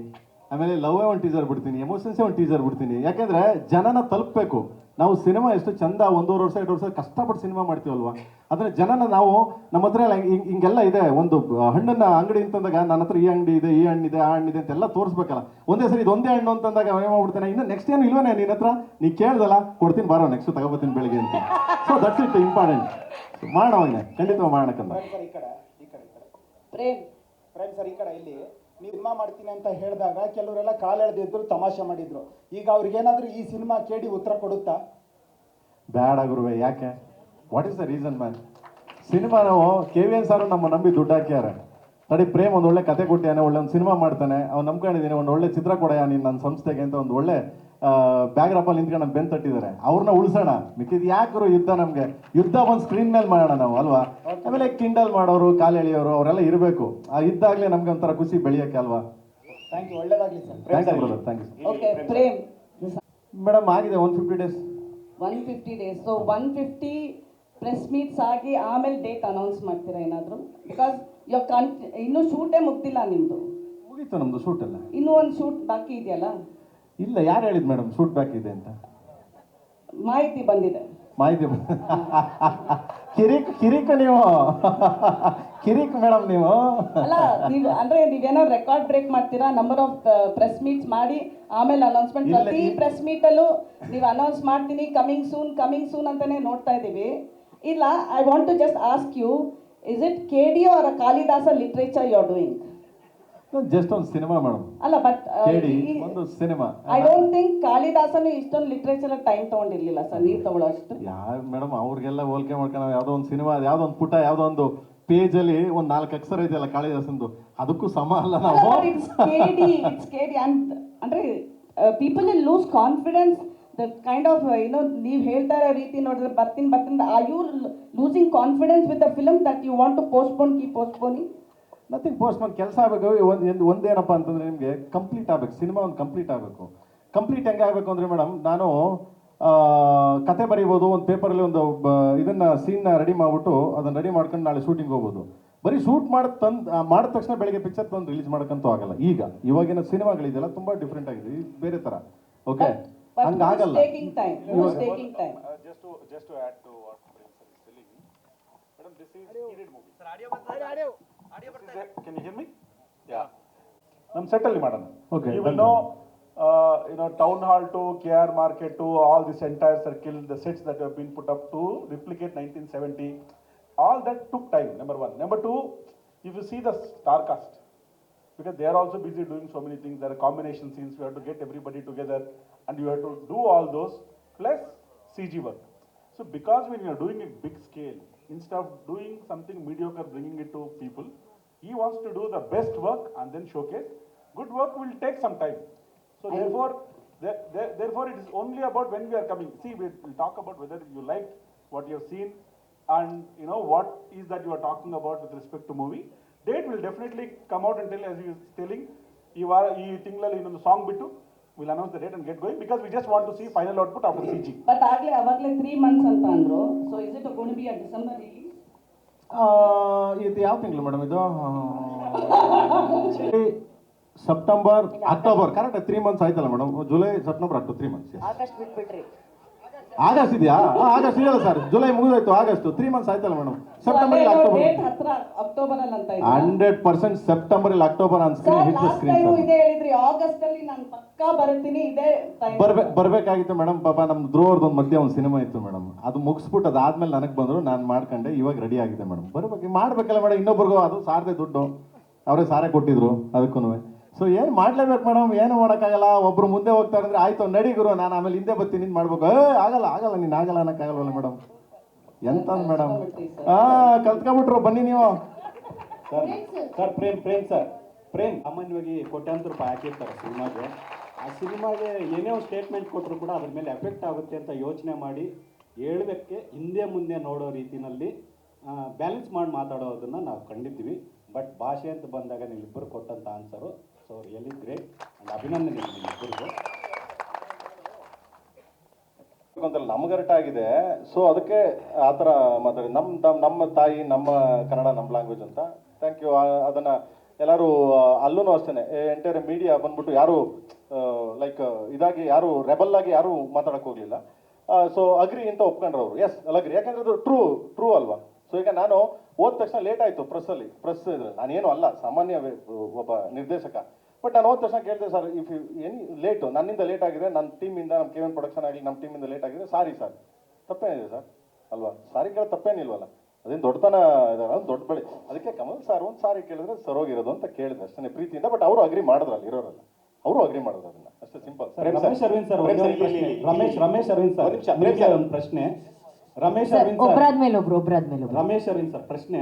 ಆಮೇಲೆ ಲವ್ವೇ ಒಂದು ಟೀಸರ್ ಬಿಡ್ತೀನಿ, ಎಮೋಷನ್ಸೇ ಒಂದು ಟೀಸರ್ ಬಿಡ್ತೀನಿ. ಯಾಕೆಂದ್ರೆ ಜನನ ತಲುಪಬೇಕು. ನಾವು ಸಿನಿಮಾ ಎಷ್ಟು ಚಂದ 1.5 ವರ್ಷ 2 ವರ್ಷ ಕಷ್ಟಪಟ್ಟು ಸಿನಿಮಾ ಮಾಡ್ತೀವಲ್ವಾ, ಅದನ್ನ ಜನನ ನಾವು ನಮ್ಮ ಹತ್ರ ಹಿಂಗೆಲ್ಲ ಇದೆ. ಒಂದು ಹಣ್ಣನ್ನ ಅಂಗಡಿ ಅಂತಂದಾಗ ನನ್ನ ಹತ್ರ ಈ ಅಂಗಡಿ ಇದೆ, ಈ ಹಣ್ಣಿದೆ, ಆ ಹಣ್ಣಿದೆ ಅಂತೆಲ್ಲ ತೋರಿಸ್ಬೇಕಲ್ಲ. ಒಂದೇ ಸರಿ ಇದೊಂದೇ ಹಣ್ಣು ಅಂತಂದಾಗ ಏನು ಮಾಡ್ಬಿಡ್ತೇನೆ, ಇನ್ನು ನೆಕ್ಸ್ಟ್ ಏನು ಇಲ್ವೇ ನಿನ್ನ ಹತ್ರ, ನೀ ಕೇಳ್ದಲ್ಲ ಕೊಡ್ತೀನಿ ಬಾರೋ ನೆಕ್ಸ್ಟ್ ತಗೋಬತ್ತೀನಿ ಬೆಳಿಗ್ಗೆ ಅಂತ. So that's it important. ಮಾಡೋಣ, ಖಂಡಿತ ಮಾಡೋಣಕ್ಕಂತ. ಸರ್ ಈ ಕಡೆ ಪ್ರೇಮ್ ಸರ್ ಈ ಕಡೆ ಇಲ್ಲಿ ನೀವು ಸಿನಿಮಾ ಮಾಡ್ತೀನಿ ಅಂತ ಹೇಳಿದಾಗ ಕೆಲವರೆಲ್ಲ ಕಾಲೆಳೆದಿದ್ರು, ತಮಾಷೆ ಮಾಡಿದ್ರು. ಈಗ ಅವ್ರಿಗೇನಾದ್ರೂ ಈ ಸಿನಿಮಾ ಕೇಳಿ ಉತ್ತರ ಕೊಡುತ್ತಾ? ಬ್ಯಾಡ ಗುರುವೆ, ಯಾಕೆ? What is the reason man? Cinema ನಾವು KVN ಸಾರು ನಮ್ಮ ನಂಬಿ ದುಡ್ಡು ಹಾಕ್ಯಾರ. ತಡಿ ಪ್ರೇಮ್ ಒಂದು ಒಳ್ಳೆ ಕತೆ ಕೊಟ್ಟಿಯಾನೆ, ಒಳ್ಳೆ ಒಂದು ಸಿನಿಮಾ ಮಾಡ್ತಾನೆ, ಅವ್ನು ನಂಬ್ಕೊಂಡಿದ್ದೀನಿ, ಒಂದು ಒಳ್ಳೆ ಚಿತ್ರ ಕೊಡಯ್ಯ ನೀನು ನನ್ನ ಸಂಸ್ಥೆಗೆ ಅಂತ ಒಂದು ಒಳ್ಳೆ ಬ್ಯಾಗ್ರಾಪಲ್ಲಿ ನಿಂತ್ಕೊಂಡು ನಮ್ಮ ಬೆನ್ ತಟ್ಟಿದ್ದಾರೆ. ಅವ್ರನ್ನ ಉಳಿಸೋಣ. ಮಿಕ್ಕಿದ್ ಯಾಕರು ಯುದ್ಧ? ನಮಗೆ ಯುದ್ಧ ಒಂದು ಸ್ಕ್ರೀನ್ ಮೇಲೆ ಮಾಡೋಣ ನಾವು ಅಲ್ವಾ. ಆಮೇಲೆ ಕಿಂಡಲ್ ಮಾಡೋರು, ಕಾಲು ಎಳೆಯೋರು ಅವರೆಲ್ಲ ಇರಬೇಕು. ಆ ಇದ್ದಾಗಲೇ ನಮ್ಗೆ ಒಂಥರ ಖುಷಿ ಬೆಳೆಯೋಕ್ಕೆ ಅಲ್ವಾ. ಥ್ಯಾಂಕ್ ಯು, ಒಳ್ಳೇದಾಗಲಿ sir. Thank you brother, thank you. Okay Prem, madam ಆಗಿದೆ 150 days. 150 days. So 150 press meets ಆಗಿ ಆಮೇಲೆ ಡೇಟ್ ಅನೌನ್ಸ್ ಮಾಡ್ತೀರಾ ಏನಾದರೂ? ಬಿಕಾಸ್ ಇನ್ನೂ ಶೂಟೇ ಮುಗ್ದಿಲ್ಲ ನಿಮ್ಮದು. ಮುಗೀತು ನಮ್ಮದು ಶೂಟ್ ಎಲ್ಲ. ಇನ್ನೂ ಒಂದು ಶೂಟ್ ಬಾಕಿ ಇದೆಯಲ್ಲ? ಇಲ್ಲ, ಯಾರು ಹೇಳಿದ್ ಮೇಡಮ್ ಶೂಟ್ ಬ್ಯಾಕ್ ಇದೆ ಅಂತ? ಮಾಹಿತಿ ಬಂದಿದೆ. ಮಾಹಿತಿ ಕಿರಿಕ್ ನೀವು ಕಿರಿಕ್ ಮೇಡಮ್ ನೀವು. ಅಲ್ಲ ನೀವು ಅಂದ್ರೆ ನೀವೇನೋ ರೆಕಾರ್ಡ್ ಬ್ರೇಕ್ ಮಾಡ್ತೀರಾ, ನಂಬರ್ ಆಫ್ ಪ್ರೆಸ್ ಮೀಟ್ಸ್ ಮಾಡಿ ಆಮೇಲೆ ಅನೌನ್ಸ್ಮೆಂಟ್. ಪ್ರತಿ ಪ್ರೆಸ್ ಮೀಟಲ್ಲೂ ನೀವು ಅನೌನ್ಸ್ ಮಾಡ್ತೀನಿ ಕಮಿಂಗ್ ಸೂನ್ ಅಂತಾನೆ ನೋಡ್ತಾ ಇದ್ದೀವಿ. ಇಲ್ಲ, I want to just ask you, is it KD or Kalidasa literature you are doing? Just ಒಂದು ಸಿನಿಮಾ ಮೇಡಮ್. ಅಲ್ಲ ಬಟ್ ಒಂದು ಸಿನಿಮಾ. ಐ ಡೋಂಟ್ ಥಿಂಕ್ ಕಾಳಿದಾಸನು ಇಷ್ಟೊಂದು ಲಿಟ್ರೇಚರ್ ಟೈಮ್ ತಗೊಂಡಿರ್ಲಿಲ್ಲ ಸರ್, ನೀವು ತಗೊಳ್ಳೋ ಅಷ್ಟು. ಯಾವ ಮೇಡಮ್ ಅವ್ರಿಗೆಲ್ಲ ಹೋಲಿಕೆ ಮಾಡ್ಕೊಂಡು ಯಾವುದೋ ಒಂದು ಸಿನಿಮಾ, ಯಾವುದೋ ಒಂದು ಪುಟ, ಯಾವುದೋ ಒಂದು ಪೇಜ್ ಅಲ್ಲಿ ಒಂದು 4 ಅಕ್ಷರ ಇದೆಯಲ್ಲ ಕಾಳಿದಾಸಂದು, ಅದಕ್ಕೂ ಸಮ ಅಲ್ಲ ನಾವು. ಇಟ್ಸ್ KD ಅಂದ್ರೆ people will lose confidence. That kind of ನೀವು ಹೇಳ್ತಾ ಇರೋ ರೀತಿ ನೋಡಿದ್ರೆ ಬರ್ತೀನಿ. Are you losing confidence with the film that you want to keep postponing? Nothing personal. ಕೆಲಸ ಆಗಬೇಕು. ಒಂದೇನಪ್ಪ ಅಂತಂದರೆ ನಿಮಗೆ ಕಂಪ್ಲೀಟ್ ಆಗಬೇಕು, ಸಿನಿಮಾ ಒಂದು ಕಂಪ್ಲೀಟ್ ಆಗಬೇಕು. ಕಂಪ್ಲೀಟ್ ಹೆಂಗೆ ಆಗಬೇಕು ಅಂದರೆ ಮೇಡಮ್, ನಾನು ಕತೆ ಬರೀಬೋದು, ಒಂದು ಪೇಪರಲ್ಲಿ ಒಂದು ಇದನ್ನು ಸೀನ್ನ ರೆಡಿ ಮಾಡಿಬಿಟ್ಟು ಅದನ್ನು ರೆಡಿ ಮಾಡ್ಕೊಂಡು ನಾಳೆ ಶೂಟಿಂಗ್ ಹೋಗ್ಬೋದು. ಬರೀ ಶೂಟ್ ಮಾಡಿದ ತಕ್ಷಣ ಬೆಳಗ್ಗೆ ಪಿಕ್ಚರ್ ತಂದು ರಿಲೀಸ್ ಮಾಡೋಕ್ಕಂತೂ ಆಗಲ್ಲ. ಇವಾಗಿನ ಸಿನಿಮಾಗಳಿದೆಯಲ್ಲ ತುಂಬ ಡಿಫ್ರೆಂಟ್ ಆಗಿದೆ, ಇದು ಬೇರೆ ಥರ. Okay, ಹಂಗಾಗಲ್ಲ. Just to add to what Prince is telling, madam, this is heated movie. Sir, can you hear me? Yeah. Nam settle madam. Okay. You will know, Town Hall to KR Market to all this entire circle, the sets that have been put up to replicate 1970, all that took time. Number one. Number two, if you see the star cast, because they are also busy doing so many things. There are combination scenes. We have to get everybody together, and you have to do all those plus CG work. So because when you are doing a big scale, instead of doing something mediocre, bringing it to people, he wants to do the best work and then showcase. Good work will take some time. So therefore it is only about when we are coming. See, we will talk about whether you liked what you have seen, and what is that you are talking about with respect to movie. Date will definitely come out and tell, as he is telling, ee tingalali innondu song bittu we'll announce the date and get going, because we just want to see final output after CG. But ಅವಾಗಲೇ 3 months ಅಂತ ಅಂದ್ರು. So is it going to be a December release? ಇದು ಯಾವ ತಿಂಗಳು ಮೇಡಮ್ ಇದು? ಸೆಪ್ಟೆಂಬರ್ ಅಕ್ಟೋಬರ್, ಕರೆಕ್ಟ್ 3 months ಆಯ್ತಲ್ಲ madam? July September October 3 months. August ಬಿಟ್ಬಿಟ್ರಿ. ಆಗಸ್ಟ್ ಇದೆಯಾ? ಆಗಸ್ಟ್ ಇದೆಯಲ್ಲ ಸರ್, ಜುಲೈ ಮುಗಿದೋಯ್ತು, ಆಗಸ್ಟ್ 3 months ಆಯ್ತಲ್ಲ ಮೇಡಮ್? ಸೆಪ್ಟೆಂಬರ್ ಇಲ್ಲ ಅಕ್ಟೋಬರ್? ಡೇಟ್ ಹತ್ರ ಅಕ್ಟೋಬರ್ ಅಲ್ಲಿ ಅಂತ ಇದೆ. 100% ಸೆಪ್ಟೆಂಬರ್ ಇಲ್ಲ October on screen hit screen sir. ಇದೇ ಹೇಳಿದ್ರಿ ಆಗಸ್ಟ್ ಅಲ್ಲಿ ನಾನು ಪಕ್ಕಾ ಬರ್ತೀನಿ, ಇದೇ ಟೈಮ್ ಬರ್ಬೇಕಾಗಿತ್ತು ಮೇಡಮ್. ಪಾಪ ನಮ್ಮ ಧ್ರುವರ್ದು ಒಂದು ಮಧ್ಯೆ ಒಂದು ಸಿನಿಮಾ ಇತ್ತು ಮೇಡಮ್, ಅದು ಮುಗಿಸ್ಬಿಟ್ಟು ಅದಾದ್ಮೇಲೆ ನನಗೆ ಬಂದರು, ನಾನು ಮಾಡ್ಕೊಂಡೆ. ಇವಾಗ ರೆಡಿ ಆಗಿದೆ ಮೇಡಮ್, ಮಾಡ್ಬೇಕಲ್ಲ ಮೇಡಮ್. ಇನ್ನೊಬ್ರಿಗೂ ಅದು ಸಾರದೆ ದುಡ್ಡು ಅವರೇ ಸಾರೇ ಕೊಟ್ಟಿದ್ರು ಅದಕ್ಕೂ. ಸೊ ಏನು ಮಾಡ್ಲೇಬೇಕು ಮೇಡಮ್, ಏನು ಮಾಡೋಕ್ಕಾಗಲ್ಲ. ಒಬ್ರು ಮುಂದೆ ಹೋಗ್ತಾರೆ ಅಂದ್ರೆ ಆಯ್ತು ನಡಿ ಗುರು, ನಾನು ಆಮೇಲೆ ಹಿಂದೆ ಬರ್ತೀನಿ ನಿಂದು ಮಾಡ್ಬೇಕು. ಆಗಲ್ಲ ನೀನು ಆಗಲ್ಲ ಅನ್ನೋಕ್ಕಾಗಲ್ವಲ್ಲ ಮೇಡಮ್? ಎಂತ ಮೇಡಮ್, ಕಲ್ತ್ಕೊಂಡ್ಬಿಟ್ರು ಬನ್ನಿ ನೀವು. ಸರ್ ಪ್ರೇಮ್ ಸಾಮಾನ್ಯವಾಗಿ ಕೋಟ್ಯಾಂತರ ರೂಪಾಯಿ ಹಾಕಿರ್ತಾರೆ ಸಿನಿಮಾಗೆ. ಆ ಸಿನಿಮಾಗೆ ಏನೇ ಒಂದು ಸ್ಟೇಟ್ಮೆಂಟ್ ಕೊಟ್ಟರು ಕೂಡ ಅದ್ರ ಮೇಲೆ ಎಫೆಕ್ಟ್ ಆಗುತ್ತೆ ಅಂತ ಯೋಚನೆ ಮಾಡಿ ಹೇಳೋದಕ್ಕೆ ಹಿಂದೆ ಮುಂದೆ ನೋಡೋ ರೀತಿಯಲ್ಲಿ ಬ್ಯಾಲೆನ್ಸ್ ಮಾಡಿ ಮಾತಾಡೋದನ್ನು ನಾವು ಕಂಡಿದ್ದೀವಿ. ಬಟ್ ಭಾಷೆ ಅಂತ ಬಂದಾಗ ನೀವಿಬ್ಬರು ಕೊಟ್ಟಂಥ answer so really great and ಅಭಿನಂದನೆ ನಿಮ್ಮಿಬ್ಬರಿಗೂ. ನಮ್ಗರಟಾಗಿದೆ, ಸೊ ಅದಕ್ಕೆ ಆ ಥರ ಮಾತಾಡಿ. ನಮ್ಮ ತಾಯಿ ನಮ್ಮ ಕನ್ನಡ ನಮ್ಮ ಲ್ಯಾಂಗ್ವೇಜ್ ಅಂತ. Thank you. ಅದನ್ನು ಎಲ್ಲರೂ ಅಲ್ಲೂ ಅಷ್ಟೇ ಎಂಟೈರ್ ಮೀಡಿಯಾ ಬಂದ್ಬಿಟ್ಟು ಯಾರು ಲೈಕ್ ಇದಾಗಿ ಯಾರು ರೆಬಲ್ ಆಗಿ ಯಾರು ಮಾತಾಡಕ್ಕೆ ಹೋಗಲಿಲ್ಲ. ಸೊ ಅಗ್ರಿ ಅಂತ ಒಪ್ಕೊಂಡ್ರು ಅವರು. ಎಸ್ ಅಗ್ರಿ, ಯಾಕಂದ್ರೆ ಅದು ಟ್ರೂ ಅಲ್ವಾ? ಸೊ ಈಗ ನಾನು ಓದ ತಕ್ಷಣ ಲೇಟ್ ಆಯಿತು ಪ್ರೆಸ್ ಇದ್ರೆ, ನಾನೇನು ಅಲ್ಲ, ಸಾಮಾನ್ಯ ಒಬ್ಬ ನಿರ್ದೇಶಕ. ಬಟ್ ನಾನು ಹೋದ ತಕ್ಷಣ ಕೇಳಿದೆ, ಸರ್ ಇಫ್ ಎನಿ ಲೇಟು ನನ್ನಿಂದ ಲೇಟ್ ಆಗಿದೆ, ನನ್ನ ಟೀಮಿಂದ, ನಮ್ಮ KVN ಪ್ರೊಡಕ್ಷನ್ ಆಗಲಿ ನಮ್ಮ ಟೀಮಿಂದ ಲೇಟ್ ಆಗಿದೆ, ಸಾರಿ ಸರ್. ತಪ್ಪೇನಿದೆ ಸರ್ ಅಲ್ವಾ? ಸಾರಿ ಕೇಳೋದು ತಪ್ಪೇನಿಲ್ವಲ್ಲ? ಅದೇನು ದೊಡ್ಡತನ ಇದಾರೆ, ಅದು ದೊಡ್ಡ ಬೆಳೆ. ಅದಕ್ಕೆ ಕಮಲ್ ಸರ್ ಒಂದು ಸಾರಿ ಕೇಳಿದ್ರೆ ಸರೋಗಿರೋದು ಅಂತ ಕೇಳಿದೆ ಅಷ್ಟೇ ಪ್ರೀತಿಯಿಂದ. ಬಟ್ ಅವರು ಅಗ್ರಿ ಮಾಡಿದ್ರು, ಅಲ್ಲಿ ಇರೋರಲ್ಲ, ಅವರು ಅಗ್ರಿ ಮಾಡಿದ್ರು ಅದನ್ನ, ಅಷ್ಟೇ ಸಿಂಪಲ್. ರಮೇಶ್ ಅರವಿಂದ್ ಸರ್ ಒಂದು ಪ್ರಶ್ನೆ. ರಮೇಶ್ ಅರವಿಂದ್ ಸರ್ ಪ್ರಶ್ನೆ,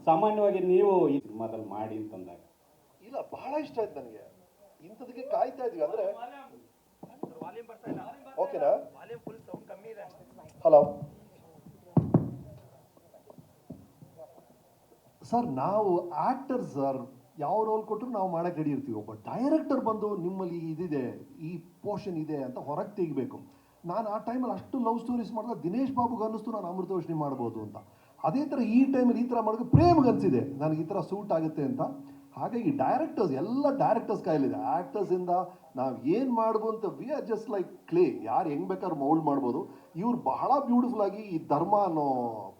ಸಾಮಾನ್ಯವಾಗಿ ನೀವು ಈ ಸಿನಿಮಾದಲ್ಲಿ ಮಾಡಿ ಅಂತಂದಾಗ ಇಲ್ಲ, ಬಹಳ ಇಷ್ಟ ಆಯ್ತು ನನಗೆ. ಇಂಥದಕ್ಕೆ ಕಾಯ್ತಾ ಇದ್ವಿ. ಅಂದ್ರೆ ಓಕೆನಾ? ಹಲೋ ಸರ್, ನಾವು ಆಕ್ಟರ್ಸ್ ಸರ್ ಯಾವ ರೋಲ್ ಕೊಟ್ಟರು ನಾವು ಮಾಡಕ್ಕೆ ರೆಡಿ ಇರ್ತೀವಿ. ಒಬ್ಬ ಡೈರೆಕ್ಟರ್ ಬಂದು ನಿಮ್ಮಲ್ಲಿ ಇದಿದೆ, ಈ ಪೋರ್ಷನ್ ಇದೆ ಅಂತ ಹೊರಗೆ ತೆಗಿಬೇಕು. ನಾನು ಆ ಟೈಮಲ್ಲಿ ಅಷ್ಟು ಲವ್ ಸ್ಟೋರೀಸ್ ಮಾಡಿದಾಗ ದಿನೇಶ್ ಬಾಬುಗೆ ಅನ್ನಿಸ್ತು ನಾನು ಅಮೃತವರ್ಷಿಣಿ ಮಾಡ್ಬೋದು ಅಂತ. ಅದೇ ಥರ ಈ ಟೈಮಲ್ಲಿ ಈ ಥರ ಮಾಡೋದು ಪ್ರೇಮ್ಗೆ ಅನಿಸಿದೆ ನನಗೆ ಈ ಥರ ಸೂಟ್ ಆಗುತ್ತೆ ಅಂತ. ಹಾಗಾಗಿ ಡೈರೆಕ್ಟರ್ಸ್ ಎಲ್ಲ ಡೈರೆಕ್ಟರ್ಸ್ ಕೈಲಿದೆ. ಆ್ಯಕ್ಟರ್ಸಿಂದ ನಾವು ಏನು ಮಾಡ್ಬೋದು ಅಂತ we are just like clay, ಯಾರು ಹೆಂಗೆ ಬೇಕಾದ್ರೂ ಮೌಲ್ಡ್ ಮಾಡ್ಬೋದು. ಇವ್ರು ಬಹಳ ಬ್ಯೂಟಿಫುಲ್ ಆಗಿ ಈ ಧರ್ಮ ಅನ್ನೋ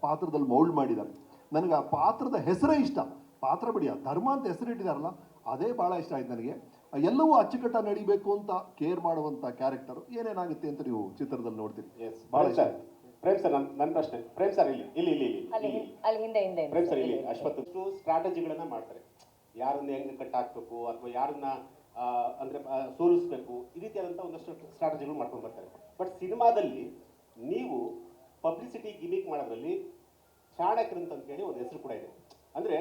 ಪಾತ್ರದಲ್ಲಿ ಮೌಲ್ಡ್ ಮಾಡಿದ್ದಾರೆ. ನನಗೆ ಆ ಪಾತ್ರದ ಹೆಸರೇ ಇಷ್ಟ. ಪಾತ್ರ ಬಿಡಿ, ಆ ಧರ್ಮ ಅಂತ ಹೆಸರಿಟ್ಟಿದಾರಲ್ಲ ಅದೇ ಭಾಳ ಇಷ್ಟ ಆಯ್ತು ನನಗೆ. ಎಲ್ಲವೂ ಅಚ್ಚುಕಟ್ಟ ನಡಿಬೇಕು ಅಂತ ಕೇರ್ ಮಾಡುವಂಥ ಕ್ಯಾರೆಕ್ಟರ್ ಏನೇನಾಗುತ್ತೆ ಅಂತ ನೀವು ಚಿತ್ರದಲ್ಲಿ ನೋಡ್ತೀರಿ. ಎಸ್, ಭಾಳ ಇಷ್ಟ. ಪ್ರೇಮ್ ಸರ್, ನನ್ನ ಪ್ರಶ್ನೆ. ಪ್ರೇಮ್ ಸರ್ ಇಲ್ಲಿ ಪ್ರೇಮ್ ಸರ್ ಇಲ್ಲಿ ಅಶ್ವಥ್ ಸ್ಟ್ರಾಟಜಿಗಳನ್ನ ಮಾಡ್ತಾರೆ. ಯಾರನ್ನ ಹೆಂಗೆ ಕಟ್ ಹಾಕ್ಬೇಕು ಅಥವಾ ಯಾರನ್ನ ಅಂದರೆ ಸೋಲಿಸ್ಬೇಕು, ಈ ರೀತಿಯಾದಂಥ ಒಂದಷ್ಟು ಸ್ಟ್ರಾಟಜಿಗಳು ಮಾಡ್ಕೊಂಡು ಬರ್ತಾರೆ. ಬಟ್ ಸಿನಿಮಾದಲ್ಲಿ ನೀವು ಪಬ್ಲಿಸಿಟಿ ಗಿಮಿಕ್ ಮಾಡೋದ್ರಲ್ಲಿ ಚಾಣಕ್ಯರಂತ ಅಂತೇಳಿ ಒಂದು ಹೆಸರು ಕೂಡ ಇದೆ. ಅಂದರೆ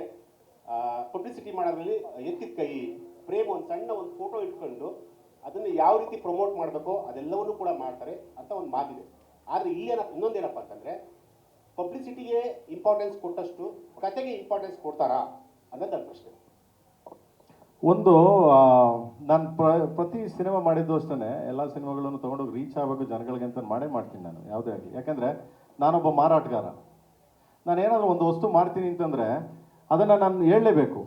ಪಬ್ಲಿಸಿಟಿ ಮಾಡೋದ್ರಲ್ಲಿ ಎತ್ತಿದ ಕೈ, ಪ್ರೇಮ್ ಒಂದು ಸಣ್ಣ ಒಂದು ಫೋಟೋ ಇಟ್ಕೊಂಡು ಅದನ್ನು ಯಾವ ರೀತಿ ಪ್ರಮೋಟ್ ಮಾಡಬೇಕೋ ಅದೆಲ್ಲವನ್ನೂ ಕೂಡ ಮಾಡ್ತಾರೆ ಅಂತ ಒಂದು ಮಾತಿದೆ. ಆದರೆ ಇನ್ನೊಂದೇನಪ್ಪ ಅಂತಂದರೆ ಪಬ್ಲಿಸಿಟಿಗೆ ಇಂಪಾರ್ಟೆನ್ಸ್ ಕೊಟ್ಟಷ್ಟು ಕತೆಗೆ ಇಂಪಾರ್ಟೆನ್ಸ್ ಕೊಡ್ತಾರಾ ಅನ್ನೋದು ನನ್ನ ಪ್ರಶ್ನೆ. ಒಂದು ನಾನು ಪ್ರತಿ ಸಿನಿಮಾ ಮಾಡಿದ್ದು ಅಷ್ಟೇ, ಎಲ್ಲ ಸಿನಿಮಾಗಳನ್ನು ತೊಗೊಂಡೋಗಿ ರೀಚ್ ಆಗಬೇಕು ಜನಗಳಿಗೆ ಅಂತ ಮಾಡೇ ಮಾಡ್ತೀನಿ ನಾನು, ಯಾವುದೇ ಆಗಲಿ. ಯಾಕಂದರೆ ನಾನೊಬ್ಬ ಮಾರಾಟಗಾರ. ನಾನು ಏನಾದರೂ ಒಂದು ವಸ್ತು ಮಾಡ್ತೀನಿ ಅಂತಂದರೆ ಅದನ್ನು ನಾನು ಹೇಳಲೇಬೇಕು.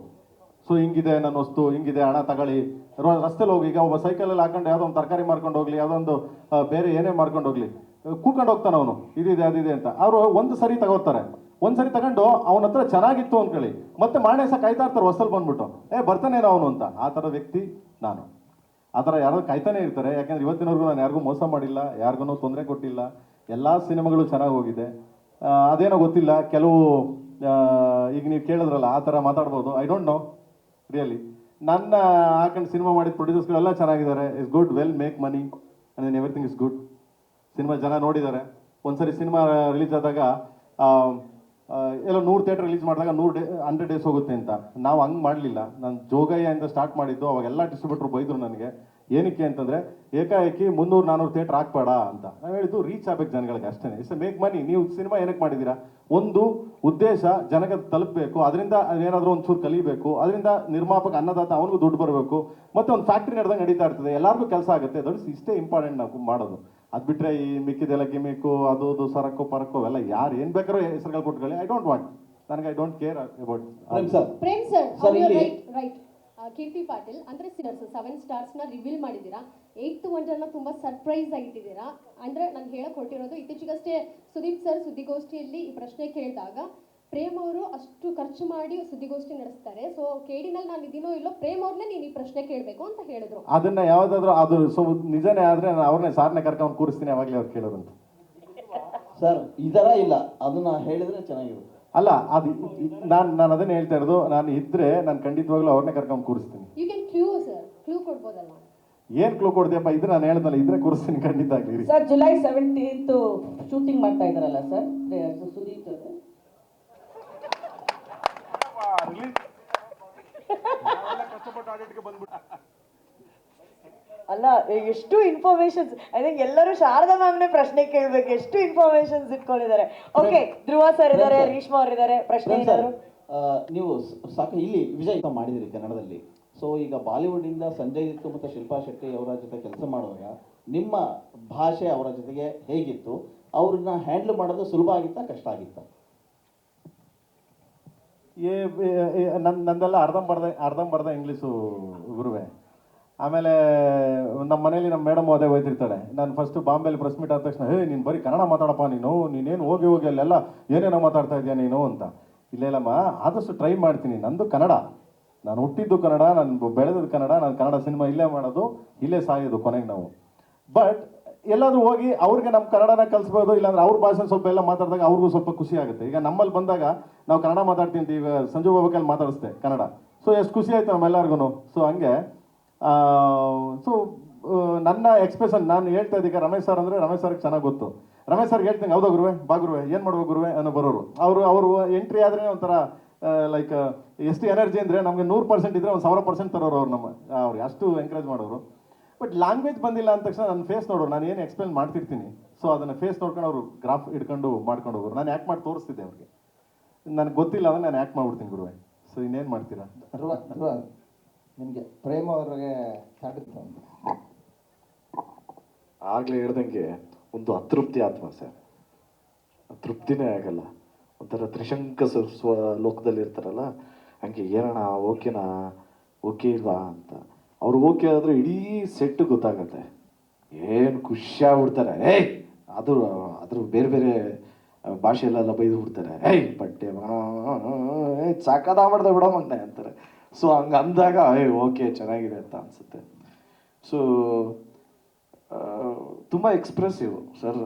ಸೊ ಹಿಂಗಿದೆ ನನ್ನ ವಸ್ತು, ಹಿಂಗಿದೆ, ಹಣ ತಗೊಳ್ಳಿ. ರಸ್ತೆಲಿ ಹೋಗಿ, ಈಗ ಒಬ್ಬ ಸೈಕಲಲ್ಲಿ ಹಾಕೊಂಡು ಯಾವುದೋ ಒಂದು ತರಕಾರಿ ಮಾರ್ಕೊಂಡು ಹೋಗಲಿ, ಯಾವುದೋ ಒಂದು ಬೇರೆ ಏನೇ ಮಾರ್ಕೊಂಡು ಹೋಗಲಿ, ಕೂಕೊಂಡು ಹೋಗ್ತಾನೆ ಅವನು, ಇದಿದೆ ಅದಿದೆ ಅಂತ. ಅವರು ಒಂದು ಸರಿ ತಗೋತಾರೆ, ಒಂದು ಸರಿ ತಗೊಂಡು ಅವನ ಹತ್ರ ಚೆನ್ನಾಗಿತ್ತು ಅಂದ್ಕೊಳ್ಳಿ, ಮತ್ತೆ ಮಾಡೇ ಸಹ ಕಾಯ್ತಾ ಇರ್ತಾರೆ ಹೊಸಲ್ಲಿ ಬಂದ್ಬಿಟ್ಟು, ಬರ್ತಾನೇನೋ ಅವನು ಅಂತ. ಆ ಥರ ವ್ಯಕ್ತಿ ನಾನು. ಆ ಥರ ಯಾರು ಕಾಯ್ತಾನೆ ಇರ್ತಾರೆ. ಯಾಕೆಂದ್ರೆ ಇವತ್ತಿನವರೆಗೂ ನಾನು ಯಾರಿಗೂ ಮೋಸ ಮಾಡಿಲ್ಲ, ಯಾರಿಗೂ ತೊಂದರೆ ಕೊಟ್ಟಿಲ್ಲ. ಎಲ್ಲ ಸಿನಿಮಾಗಳು ಚೆನ್ನಾಗಿ ಹೋಗಿದೆ. ಅದೇನೋ ಗೊತ್ತಿಲ್ಲ, ಕೆಲವು ಈಗ ನೀವು ಕೇಳಿದ್ರಲ್ಲ ಆ ಥರ ಮಾತಾಡ್ಬೋದು. I don't know really. ನನ್ನ ಹಾಕೊಂಡು ಸಿನಿಮಾ ಮಾಡಿದ ಪ್ರೊಡ್ಯೂಸರ್ಸ್ಗಳೆಲ್ಲ ಚೆನ್ನಾಗಿದ್ದಾರೆ. Is good, well make money and everything is good. Cinema ಜನ ನೋಡಿದ್ದಾರೆ. ಒಂದ್ಸರಿ ಸಿನಿಮಾ ರಿಲೀಸ್ ಆದಾಗ ಎಲ್ಲ 100 ಥಿಯೇಟರ್ ರಿಲೀಸ್ ಮಾಡಿದಾಗ 100 ಡೇಸ್ ಹೋಗುತ್ತೆ ಅಂತ. ನಾವು ಹಂಗೆ ಮಾಡಲಿಲ್ಲ. ನಾನು ಜೋಗಯ್ಯ ಅಂತ ಸ್ಟಾರ್ಟ್ ಮಾಡಿದ್ದು. ಅವಾಗೆಲ್ಲ ಡಿಸ್ಟ್ರಿಬ್ಯೂಟ್ರು ಬೈದರು ನನಗೆ. ಏನಕ್ಕೆ ಅಂತಂದರೆ ಏಕಾಏಕಿ 300-400 ಥಿಯೇಟರ್ ಹಾಕ್ಬೇಡ ಅಂತ. ನಾವು ಹೇಳಿದ್ದು ರೀಚ್ ಆಗ್ಬೇಕು ಜನಗಳಿಗೆ ಅಷ್ಟೇ. It's make money. ನೀವು ಸಿನಿಮಾ ಏನಕ್ಕೆ ಮಾಡಿದ್ದೀರಾ? ಒಂದು ಉದ್ದೇಶ ಜನಕ್ಕೆ ತಲುಪಬೇಕು, ಅದರಿಂದ ಏನಾದರೂ ಒಂಚೂರು ಕಲಿಬೇಕು, ಅದರಿಂದ ನಿರ್ಮಾಪಕ ಅನ್ನದಾತ ಅವನಿಗೂ ದುಡ್ಡು ಬರಬೇಕು, ಮತ್ತು ಒಂದು ಫ್ಯಾಕ್ಟ್ರಿ ನಡೆದಂಗೆ ನಡೀತಾ ಇರ್ತದೆ, ಎಲ್ಲರಿಗೂ ಕೆಲಸ ಆಗುತ್ತೆ. ದಟ್ಸ್ ಇಷ್ಟೇ ಇಂಪಾರ್ಟೆಂಟ್ ನಾವು ಮಾಡೋದು. ಅದು ಬಿಟ್ಟರೆ ಈ ಮಿಕ್ಕಿದೆಲ್ಲ ಗಿಮಿಕ್ಕು, ಅದು ಸರಕು ಪರಕು ಅವೆಲ್ಲ ಯಾರು ಏನು ಬೇಕಾದ್ರೂ ಹೆಸರುಗಳು ಕೊಟ್ಕೊಳ್ಳಿ. ಐ ಡೋಂಟ್ ವಾಂಟ್, ನನಗೆ I don't care about. Prem sir, right. Keerthi Patil ಅಂದ್ರೆ 7 ಸ್ಟಾರ್ಸ್ನ ರಿವೀಲ್ ಮಾಡಿದ್ದೀರಾ. 8th ವಂಡರ್ನ ತುಂಬಾ ಸರ್ಪ್ರೈಸ್ ಆಗಿಟ್ಟಿದ್ದೀರಾ. ಅಂದ್ರೆ ನಾನು ಹೇಳಕ್ ಹೊರಟಿರೋದು, ಇತ್ತೀಚೆಗಷ್ಟೇ ಸುದೀಪ್ ಸರ್ ಸುದ್ದಿಗೋಷ್ಠಿಯಲ್ಲಿ ಈ ಪ್ರಶ್ನೆ ಕೇಳಿದಾಗ ಪ್ರೇಮ್ ಅವರು ಅಷ್ಟು ಖರ್ಚು ಮಾಡಿ ಸುದ್ದಿಗೋಷ್ಠಿ ನಡೆಸ್ತಾರೆ, ಸೊ ಕೇಡಿನಲ್ಲಿ ನಾನು ಇದೀನೋ ಇಲ್ಲೋ, ಪ್ರೇಮ್ ಅವ್ರನ್ನೇ ನೀನು ಈ ಪ್ರಶ್ನೆ ಕೇಳಬೇಕು ಅಂತ ಹೇಳಿದ್ರು. ಅದನ್ನ ಯಾವ್ದಾದ್ರು ಅದು ನಿಜನೇ ಆದ್ರೆ ನಾನು ಅವ್ರನ್ನೇ ಸಾರ್ನೆ ಕರ್ಕೊಂಡು ಕೂರಿಸ್ತೀನಿ, ಅವಾಗಲೇ ಅವ್ರು ಕೇಳೋದಂತ. ಸರ್ ಇದರ ಇಲ್ಲ, ಅದನ್ನ ಹೇಳಿದ್ರೆ ಚೆನ್ನಾಗಿರುತ್ತೆ. ಅಲ್ಲ, ಅದು ನಾನು ಅದನ್ನೇ ಹೇಳ್ತಾ ಇರೋದು. ನಾನು ಇದ್ರೆ ನಾನು ಖಂಡಿತವಾಗ್ಲೂ ಅವ್ರನ್ನೇ ಕರ್ಕೊಂಡು ಕೂರಿಸ್ತೀನಿ. You can clue sir, clue ಕೊಡ್ಬೋದಲ್ಲ? ಏನ್ ಕ್ಲೂ ಕೊಡ್ತೀಯಪ್ಪ? ಇದ್ರೆ ನಾನು ಹೇಳ್ದಲ್ಲ, ಇದ್ರೆ ಕೂರಿಸ್ತೀನಿ ಖಂಡಿತ ಆಗ್ಲಿ. ಸರ್ ಜುಲೈ 17th ಶೂಟಿಂಗ್ ಮಾಡ್ತಾ ಇದ್ದಾರಲ್ಲ ಸರ್ ಸುದೀಪ್ ಜೊತೆ? ಅಲ್ಲ, ಎಷ್ಟು ಇನ್ಫಾರ್ಮೇಶನ್ಸ್. ಐ ಥಿಂಕ್ ಎಲ್ಲರೂ ಶಾರದಾ ಮ್ಯಾಮ್ನೇ ಪ್ರಶ್ನೆ ಕೇಳಬೇಕು, ಎಷ್ಟು ಇನ್ಫಾರ್ಮೇಶನ್ಸ್ ಇಟ್ಕೊಂಡಿದ್ದಾರೆ. ಓಕೆ, ಧ್ರುವ ಸರ್ ಇದ್ದಾರೆ, ರೇಷ್ಮಾ ಅವ್ರು ಇದ್ದಾರೆ. ಪ್ರಶ್ನೆ ಏನಾದ್ರು? ನೀವು ಸಾಕು ಇಲ್ಲಿ ವಿಜಯ್ ಮಾಡಿದಿರಿ ಕನ್ನಡದಲ್ಲಿ. ಸೊ ಈಗ ಬಾಲಿವುಡ್ಡಿಂದ ಸಂಜಯ್ ದತ್ ಮತ್ತು ಶಿಲ್ಪಾ ಶೆಟ್ಟಿ ಅವರ ಜೊತೆ ಕೆಲಸ ಮಾಡುವಾಗ ನಿಮ್ಮ ಭಾಷೆ ಅವರ ಜೊತೆಗೆ ಹೇಗಿತ್ತು? ಅವ್ರನ್ನ ಹ್ಯಾಂಡಲ್ ಮಾಡೋದು ಸುಲಭ ಆಗಿತ್ತಾ, ಕಷ್ಟ ಆಗಿತ್ತಾ? ನಂದೆಲ್ಲ ಅರ್ಧಂಬರ್ಧ ಇಂಗ್ಲೀಷು ಗುರುವೆ. ಆಮೇಲೆ ನಮ್ಮ ಮನೇಲಿ ನಮ್ಮ ಮೇಡಮ್ ಅದೇ ಹೋಯ್ತಿರ್ತಾಳೆ. ನಾನು ಫಸ್ಟ್ ಬಾಂಬೆಲಿ ಪ್ರೆಸ್ ಮೀಟ್ ಆದ ತಕ್ಷಣ, ನೀನು ಬರೀ ಕನ್ನಡ ಮಾತಾಡಪ್ಪ, ನೀನೇನು ಹೋಗಿ ಅಲ್ಲೆಲ್ಲ ಏನೇನೋ ಮಾತಾಡ್ತಾ ಇದೆಯಾ ನೀನು ಅಂತ. ಇಲ್ಲಮ್ಮ, ಆದಷ್ಟು ಟ್ರೈ ಮಾಡ್ತೀನಿ. ನಂದು ಕನ್ನಡ, ನಾನು ಹುಟ್ಟಿದ್ದು ಕನ್ನಡ, ನಾನು ಬೆಳೆದದ್ದು ಕನ್ನಡ, ನಾನು ಕನ್ನಡ ಸಿನಿಮಾ ಇಲ್ಲೇ ಮಾಡೋದು, ಇಲ್ಲೇ ಸಾಯೋದು ಕೊನೆಗೆ ನಾವು. ಬಟ್ ಎಲ್ಲಾದರೂ ಹೋಗಿ ಅವ್ರಿಗೆ ನಮ್ಮ ಕನ್ನಡನ ಕಲಿಸ್ಬೋದು, ಇಲ್ಲಾಂದ್ರೆ ಅವ್ರ ಭಾಷೆ ಸ್ವಲ್ಪ ಎಲ್ಲ ಮಾತಾಡಿದಾಗ ಅವ್ರಿಗೂ ಸ್ವಲ್ಪ ಖುಷಿ ಆಗುತ್ತೆ. ಈಗ ನಮ್ಮಲ್ಲಿ ಬಂದಾಗ ನಾವು ಕನ್ನಡ ಮಾತಾಡ್ತೀನಿ, ಈಗ ಸಂಜು ಬಾಬಕಲ್ಲಿ ಮಾತಾಡಿಸ್ದೆ ಕನ್ನಡ. ಸೊ ಎಷ್ಟು ಖುಷಿ ಆಯ್ತು ನಮ್ಮೆಲ್ಲರಿಗೂ. ಸೊ ಹಂಗೆ ಸೊ ನನ್ನ ಎಕ್ಸ್ಪ್ರೆಷನ್ ನಾನು ಹೇಳ್ತಾ ಇದ್ದೀಗ ರಮೇಶ್ ಸರ್ ಅಂದರೆ ರಮೇಶ್ ಸರ್ಗೆ ಚೆನ್ನಾಗಿ ಗೊತ್ತು. ರಮೇಶ್ ಸರ್ಗೆ ಹೇಳ್ತೀನಿ, ಹೌದಾ ಗುರುವೆ, ಬಾ ಗುರುವೆ, ಏನು ಮಾಡ್ಬೇಕು ಗುರುವೆ ಅನ್ನೋ ಬರೋರು. ಅವರು ಎಂಟ್ರಿ ಆದರೆ ಒಂಥರ ಲೈಕ್ ಎಷ್ಟು ಎನರ್ಜಿ ಅಂದರೆ ನಮಗೆ 100% ಇದ್ದರೆ ಒಂದು 1000% ತರೋರು ಅವ್ರು. ಅವ್ರು ಅಷ್ಟು ಎಂಕರೇಜ್ ಮಾಡೋರು. ಬಟ್ ಲ್ಯಾಂಗ್ವೇಜ್ ಬಂದಿಲ್ಲ ಅಂದ ತಕ್ಷಣ ನನ್ನ ಫೇಸ್ ನೋಡೋರು, ನಾನು ಏನು ಎಕ್ಸ್ಪ್ಲೇನ್ ಮಾಡ್ತಿರ್ತೀನಿ. ಸೊ ಅದನ್ನು ಫೇಸ್ ನೋಡ್ಕೊಂಡು ಅವರು ಗ್ರಾಫ್ ಹಿಡ್ಕೊಂಡು ಮಾಡ್ಕೊಂಡು ಹೋಗೋರು. ನಾನು ಆ್ಯಕ್ಟ್ ಮಾಡಿ ತೋರಿಸ್ತಿದ್ದೆ ಅವ್ರಿಗೆ. ನನಗೆ ಗೊತ್ತಿಲ್ಲ ಅಂದರೆ ನಾನು ಆ್ಯಕ್ಟ್ ಮಾಡ್ಬಿಡ್ತೀನಿ ಗುರುವೆ. ಸೊ ಇನ್ನೇನು ಮಾಡ್ತೀರಾ? ನಿಮಗೆ ಪ್ರೇಮ್ ಅವ್ರಿಗೆ ಆಗಲೇ ಹೇಳ್ದಂಗೆ ಒಂದು ಅತೃಪ್ತಿ ಆತ್ಮ ಸರ್, ತೃಪ್ತಿನೇ ಆಗಲ್ಲ. ಒಂಥರ ತ್ರಿಶಂಕ ಲೋಕದಲ್ಲಿ ಇರ್ತಾರಲ್ಲ, ಹಂಗೆ ಏನಣ್ಣ ಓಕೆನಾ, ಓಕೆ ಇಲ್ವಾ ಅಂತ. ಅವ್ರು ಓಕೆ ಆದ್ರೆ ಇಡೀ ಸೆಟ್ ಗೊತ್ತಾಗತ್ತೆ, ಏನು ಖುಷಿ ಆಗ್ಬಿಡ್ತಾರೆ. ಅದ್ರ ಬೇರೆ ಬೇರೆ ಭಾಷೆಯಲ್ಲೆಲ್ಲ ಬೈದು ಬಿಡ್ತಾರೆ. ಬಟ್ಟೆ ಸಾಕದ ಮಾಡ್ದೆ ಬಿಡೋ ಮೊನ್ನೆ ಅಂತಾರೆ. ಸೊ ಹಂಗೆ ಅಂದಾಗ ಓಕೆ ಚೆನ್ನಾಗಿದೆ ಅಂತ ಅನ್ಸುತ್ತೆ. ಸೊ ತುಂಬ ಎಕ್ಸ್ಪ್ರೆಸಿವ್ ಸರ್.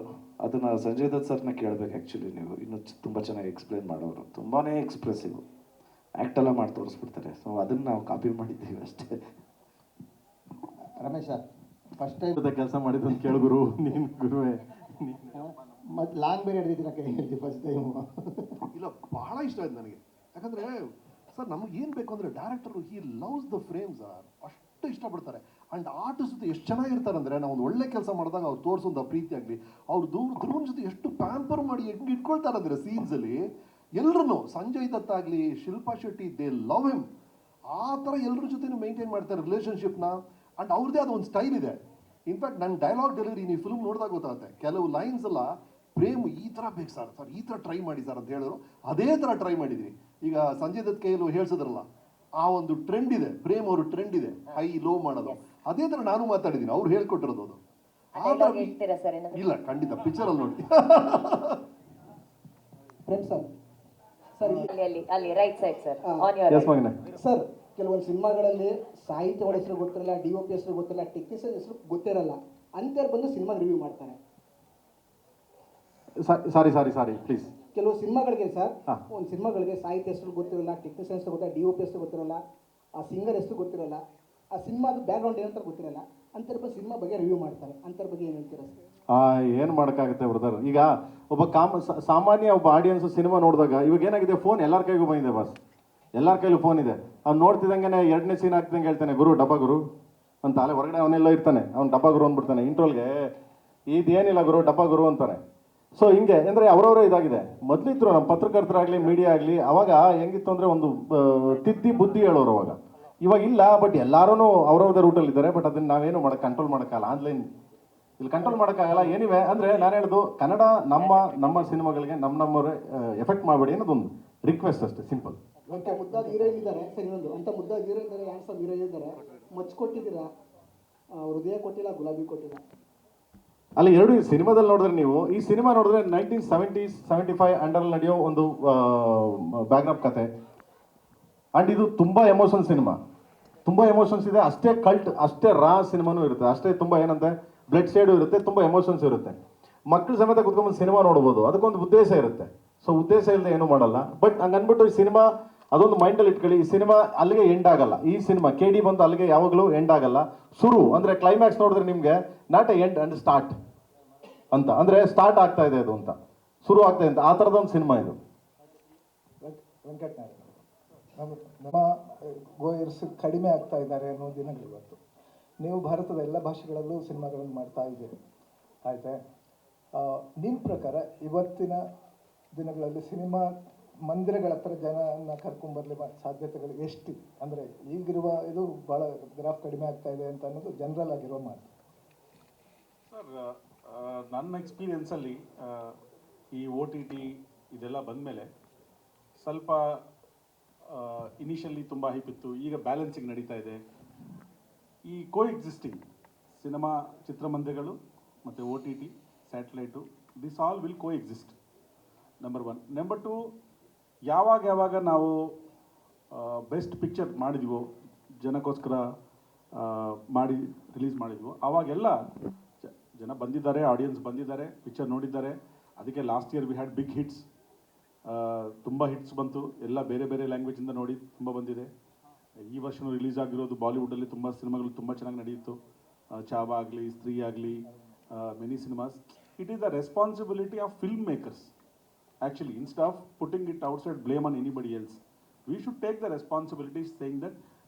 ಅದನ್ನು ಸಂಜಯ್ ದತ್ ಸರ್ನ ಕೇಳಬೇಕು ಆ್ಯಕ್ಚುಲಿ. ನೀವು ಇನ್ನೂ ತುಂಬ ಚೆನ್ನಾಗಿ ಎಕ್ಸ್ಪ್ಲೇನ್ ಮಾಡೋರು, ತುಂಬಾ ಎಕ್ಸ್ಪ್ರೆಸಿವ್, ಆ್ಯಕ್ಟೆಲ್ಲ ಮಾಡಿ ತೋರಿಸ್ಬಿಡ್ತಾರೆ. ಸೊ ಅದನ್ನು ನಾವು ಕಾಪಿ ಮಾಡಿದ್ದೀವಿ ಅಷ್ಟೇ. ರಮೇಶ, ಫಸ್ಟ್ ಟೈಮ್ ಕೆಲಸ ಮಾಡಿದ್ದು ಅಂತ ಕೇಳಿದ್ರು ನೀನು ಗುರುವೆ. ಮತ್ತು ಲಾಂಗ್ ಬೇರೆ ಹಿಡಿದಿದ್ದೀರ ಕೈ ಹೇಳ್ತೀವಿ ಫಸ್ಟ್ ಟೈಮು. ಇಲ್ಲ, ಬಹಳ ಇಷ್ಟ ಆಯ್ತು ನನಗೆ. ಯಾಕಂದರೆ ಸರ್ ನಮಗೆ ಏನು ಬೇಕು ಅಂದರೆ director he loves the frames are, ಅಷ್ಟು ಇಷ್ಟಪಡ್ತಾರೆ. ಆ್ಯಂಡ್ ಆರ್ಟಿಸ್ಟ್ ಜೊತೆ ಎಷ್ಟು ಚೆನ್ನಾಗಿರ್ತಾರೆ ಅಂದರೆ, ನಾವು ಒಂದು ಒಳ್ಳೆ ಕೆಲಸ ಮಾಡಿದಾಗ ಅವ್ರು ತೋರಿಸೋದು ಪ್ರೀತಿ ಆಗಲಿ, ಅವ್ರು ಧ್ರುವನ ಜೊತೆ ಎಷ್ಟು ಪ್ಯಾಂಪರ್ ಮಾಡಿ ಹೆಂಗೆ ಇಟ್ಕೊಳ್ತಾರೆ ಅಂದರೆ ಸೀನ್ಸಲ್ಲಿ ಎಲ್ಲರೂ ಸಂಜಯ್ ದತ್ ಆಗಲಿ Shilpa Shetty they love him. ಆ ಥರ ಎಲ್ಲರ ಜೊತೆ ಮೇಂಟೈನ್ ಮಾಡ್ತಾರೆ ರಿಲೇಷನ್ಶಿಪ್ನ. ಆ್ಯಂಡ್ ಅವ್ರದ್ದೇ ಆದ ಒಂದು ಸ್ಟೈಲ್ ಇದೆ. ಇನ್ಫ್ಯಾಕ್ಟ್ ನನ್ನ ಡೈಲಾಗ್ ಡೆಲಿವರಿ ನೀವು ಫಿಲ್ಮ್ ನೋಡಿದಾಗ ಗೊತ್ತಾಗುತ್ತೆ, ಕೆಲವು ಲೈನ್ಸ್ ಎಲ್ಲ ಪ್ರೇಮ್ ಈ ಥರ ಬೇಕು ಸರ್, ಈ ಥರ ಟ್ರೈ ಮಾಡಿ ಸರ್ ಅಂತ ಹೇಳಿದ್ರು, ಅದೇ ಥರ ಟ್ರೈ ಮಾಡಿದ್ದೀನಿ. ಈಗ ಸಂಜಯ್ ದತ್ ಕೈಯಲ್ಲೂ ಹೇಳ್ಸಿದ್ರಲ್ಲ, ಆ ಒಂದು ಟ್ರೆಂಡ್ ಇದೆ, ಪ್ರೇಮ್ ಅವರು ಟ್ರೆಂಡ್ ಇದೆ ಹೈ ಲೋ ಮಾಡೋದು, ಅದೇ ಥರ ನಾನು ಮಾತಾಡಿದ್ದೀನಿ, ಅವ್ರು ಹೇಳ್ಕೊಟ್ಟಿರೋದು ಅದು. ಇಲ್ಲ ಖಂಡಿತ ಪಿಕ್ಚರಲ್ಲಿ ನೋಡಿ. ಸರ್ ಕೆಲವೊಂದು ಸಿನಿಮಾಗಳಲ್ಲಿ ಸಾಹಿತ್ಯಗಳ ಹೆಸರು ಗೊತ್ತಿರಲ್ಲ, DOP ಹೆಸರು ಗೊತ್ತಿರಲ್ಲ, ಟೆಕ್ನಿಷಿಯನ್ ಹೆಸರು ಗೊತ್ತಿರಲ್ಲ, ಅಂತೇಳಿ ಬಂದು ಸಿನಿಮಾ ರಿವ್ಯೂ ಮಾಡ್ತಾರೆ. Sorry please. ಕೆಲವು ಸಿನಿಮಾಗಳಿಗೆ ಸರ್, ಒಂದು ಸಿನಿಮಾಗಳಿಗೆ ಸಾಹಿತ್ಯ ಹೆಸರು ಗೊತ್ತಿರಲ್ಲ, ಟೆಕ್ನಿಷಿಯನ್ ಹೆಸರು ಗೊತ್ತಿರಲ್ಲ, DOP ಹೆಸರು ಗೊತ್ತಿರಲ್ಲ, ಆ ಸಿಂಗರ್ ಹೆಸರು ಗೊತ್ತಿರಲ್ಲ, ಆ ಸಿನಿಮಾದ ಬ್ಯಾಕ್ಗ್ರೌಂಡ್ ಏನಂತ ಗೊತ್ತಿರಲ್ಲ, ಅಂತರ ಬಂದು ಸಿನಿಮಾ ಬಗ್ಗೆ ರಿವ್ಯೂ ಮಾಡ್ತಾರೆ. ಅಂತರ ಬಗ್ಗೆ ಏನು ಹೇಳ್ತೀರಾ ಸರ್? ಏನು ಮಾಡೋಕ್ಕಾಗುತ್ತೆ ಬ್ರದರ್. ಈಗ ಒಬ್ಬ ಸಾಮಾನ್ಯ ಒಬ್ಬ ಆಡಿಯನ್ಸ್ ಸಿನಿಮಾ ನೋಡಿದಾಗ ಇವಾಗ ಏನಾಗಿದೆ, ಫೋನ್ ಎಲ್ಲರ ಕೈಗೂ ಬಂದಿದೆ ಬಸ್, ಎಲ್ಲರ ಕೈಲೂ ಫೋನ್ ಇದೆ. ಅವ್ನು ನೋಡ್ತಿದ್ದಂಗೆ 2ನೇ ಸೀನ್ ಆಗ್ತಿದ್ದಂಗೆ ಹೇಳ್ತಾನೆ ಗುರು ಡಬ್ಬ ಗುರು ಅಂತ, ಅಲ್ಲೇ ಹೊರಗಡೆ ಅವನೆಲ್ಲ ಇರ್ತಾನೆ, ಅವ್ನು ಡಬ್ಬ ಗುರು ಅಂದ್ಬಿಡ್ತಾನೆ. ಇಂಟ್ರೋಲ್ಗೆ ಇದೇನಿಲ್ಲ ಗುರು ಡಬ್ಬ ಗುರು ಅಂತಾನೆ. ಸೊ ಹಿಂಗೆ ಅಂದರೆ ಅವರವರೇ ಇದಾಗಿದೆ. ಮೊದಲಿದ್ರು ನಮ್ಮ ಪತ್ರಕರ್ತರಾಗಲಿ ಮೀಡಿಯಾ ಆಗಲಿ, ಅವಾಗ ಹೆಂಗಿತ್ತು ಅಂದರೆ ಒಂದು ತಿದ್ದಿ ಬುದ್ಧಿ ಹೇಳೋರು ಅವಾಗ. ಇವಾಗ ಇಲ್ಲ, ಬಟ್ ಎಲ್ಲರೂ ಅವ್ರವ್ರದೇ ರೂಟಲ್ಲಿ ಇದ್ದಾರೆ. ಬಟ್ ಅದನ್ನು ನಾವೇನು ಕಂಟ್ರೋಲ್ ಮಾಡೋಕ್ಕಾಗಲ್ಲ. ಆನ್ಲೈನ್ ಇಲ್ಲಿ ಕಂಟ್ರೋಲ್ ಮಾಡೋಕ್ಕಾಗಲ್ಲ. ಏನಿವೆ ಅಂದರೆ ನಾನು ಹೇಳೋದು, ಕನ್ನಡ ನಮ್ಮ ಸಿನಿಮಾಗಳಿಗೆ ನಮ್ಮವರೇ ಎಫೆಕ್ಟ್ ಮಾಡಬೇಡಿ ಅನ್ನೋದೊಂದು ರಿಕ್ವೆಸ್ಟ್ ಅಷ್ಟೇ, ಸಿಂಪಲ್. ಅಂತ ಮುದ್ದಾದ ಹೀರೋಯಿನ್ ಇದ್ದಾರೆ ಸರ್, ಇನ್ನೊಂದು ಅಂತ ಮುದ್ದಾದ ಹೀರೋಯಿನ್ ಇದ್ದಾರೆ, ಹ್ಯಾಂಡ್ಸಮ್ ಹೀರೋಯಿನ್ ಇದ್ದಾರೆ, ಮಚ್ಚು ಕೊಟ್ಟಿದ್ದೀರಾ, ಹೃದಯ ಕೊಟ್ಟಿಲ್ಲ, ಗುಲಾಬಿ ಕೊಟ್ಟಿಲ್ಲ. ಅಲ್ಲ, ಎರಡು ಸಿನಿಮಾದಲ್ಲಿ ನೋಡಿದ್ರೆ ನೀವು, ಈ ಸಿನಿಮಾ ನೋಡಿದ್ರೆ 1970s 75 ಅಂಡರಲ್ಲಿ ನಡೆಯೋ ಒಂದು ಬ್ಯಾಕ್ಗ್ರೌಂಡ್ ಕತೆ. ಆ್ಯಂಡ್ ಇದು ತುಂಬ ಎಮೋಷನ್ ಸಿನಿಮಾ, ತುಂಬ ಎಮೋಷನ್ಸ್ ಇದೆ. ಅಷ್ಟೇ ಕಲ್ಟ್, ಅಷ್ಟೇ ರಾ ಸಿನಿಮಾನೂ ಇರುತ್ತೆ, ಅಷ್ಟೇ ತುಂಬ ಏನಂತೆ ಬ್ಲಡ್ ಶೇಡು ಇರುತ್ತೆ, ತುಂಬ ಎಮೋಷನ್ಸ್ ಇರುತ್ತೆ. ಮಕ್ಕಳು ಸಮೇತ ಕುತ್ಕೊಂಡು ಸಿನಿಮಾ ನೋಡ್ಬೋದು, ಅದಕ್ಕೊಂದು ಉದ್ದೇಶ ಇರುತ್ತೆ. ಸೊ ಉದ್ದೇಶ ಇಲ್ಲದೆ ಏನೂ ಮಾಡಲ್ಲ. ಬಟ್ ಹಂಗೆ ಅಂದ್ಬಿಟ್ಟು ಈ ಸಿನಿಮಾ ಅದೊಂದು ಮೈಂಡಲ್ಲಿ ಇಟ್ಕೊಳ್ಳಿ, ಈ ಸಿನಿಮಾ ಅಲ್ಲಿಗೆ ಎಂಡ್ ಆಗಲ್ಲ. ಈ ಸಿನಿಮಾ KD ಬಂದು ಅಲ್ಲಿಗೆ ಯಾವಾಗಲೂ ಎಂಡ್ ಆಗಲ್ಲ. ಶುರು ಅಂದರೆ ಕ್ಲೈಮ್ಯಾಕ್ಸ್ ನೋಡಿದ್ರೆ ನಿಮಗೆ not A end and start ಅಂತ, ಅಂದರೆ ಸ್ಟಾರ್ಟ್ ಆಗ್ತಾ ಇದೆ ಅದು ಅಂತ, ಶುರು ಆಗ್ತಾ ಇದೆ ಅಂತ, ಆ ಥರದೊಂದು ಸಿನಿಮಾ ಇದು. ವೆಂಕಟ್ ನಾಯಕ್, ನಮ್ಮ ಗೋಯರ್ಸ್ ಕಡಿಮೆ ಆಗ್ತಾ ಇದ್ದಾರೆ ಅನ್ನೋ ದಿನಗಳು ಇವತ್ತು. ನೀವು ಭಾರತದ ಎಲ್ಲ ಭಾಷೆಗಳಲ್ಲೂ ಸಿನಿಮಾಗಳನ್ನು ಮಾಡ್ತಾ ಇದ್ದೀರಿ, ಆಯ್ತಾ? ನಿಮ್ಮ ಪ್ರಕಾರ ಇವತ್ತಿನ ದಿನಗಳಲ್ಲಿ ಸಿನಿಮಾ ಮಂದಿರಗಳ ಹತ್ರ ಜನನ ಕರ್ಕೊಂಡ್ಬರ್ಲಿ ಸಾಧ್ಯತೆಗಳು ಎಷ್ಟು? ಅಂದರೆ ಈಗಿರುವ ಇದು ಭಾಳ ಗ್ರಾಫ್ ಕಡಿಮೆ ಆಗ್ತಾ ಇದೆ ಅಂತ ಅನ್ನೋದು ಜನರಲ್ ಆಗಿರೋ ಮಾತು. ಸರ್, ನನ್ನ ಎಕ್ಸ್ಪೀರಿಯನ್ಸಲ್ಲಿ ಈ OTT ಇದೆಲ್ಲ ಬಂದಮೇಲೆ ಸ್ವಲ್ಪ ಇನಿಷಿಯಲಿ ತುಂಬ ಹೈಪ್ ಇತ್ತು, ಈಗ ಬ್ಯಾಲೆನ್ಸಿಂಗ್ ನಡೀತಾ ಇದೆ. ಈ ಎಕ್ಸಿಸ್ಟಿಂಗ್ ಸಿನಿಮಾ ಚಿತ್ರಮಂದಿರಗಳು ಮತ್ತು OTT satellite, this all will exist, number 1. Number 2, ಯಾವಾಗ ನಾವು ಬೆಸ್ಟ್ ಪಿಕ್ಚರ್ ಮಾಡಿದ್ವೋ, ಜನಕ್ಕೋಸ್ಕರ ಮಾಡಿ ರಿಲೀಸ್ ಮಾಡಿದ್ವೋ, ಆವಾಗೆಲ್ಲ ಜನ ಬಂದಿದ್ದಾರೆ, ಆಡಿಯನ್ಸ್ ಬಂದಿದ್ದಾರೆ, ಪಿಕ್ಚರ್ ನೋಡಿದ್ದಾರೆ. ಅದಕ್ಕೆ last year we had big hits, ತುಂಬ ಹಿಟ್ಸ್ ಬಂತು, ಎಲ್ಲ ಬೇರೆ ಬೇರೆ ಲ್ಯಾಂಗ್ವೇಜಿಂದ ನೋಡಿ ತುಂಬ ಬಂದಿದೆ. ಈ ವರ್ಷನೂ ರಿಲೀಸ್ ಆಗಿರೋದು ಬಾಲಿವುಡಲ್ಲಿ ತುಂಬ ಸಿನಿಮಾಗಳು ತುಂಬ ಚೆನ್ನಾಗಿ ನಡೆಯಿತು. ಚಾವಾ ಆಗಲಿ, ಸ್ತ್ರೀ ಆಗಲಿ, many cinemas. It is the responsibility of film makers. Actually, instead of putting it outside blame on anybody else, we should take the responsibility, saying that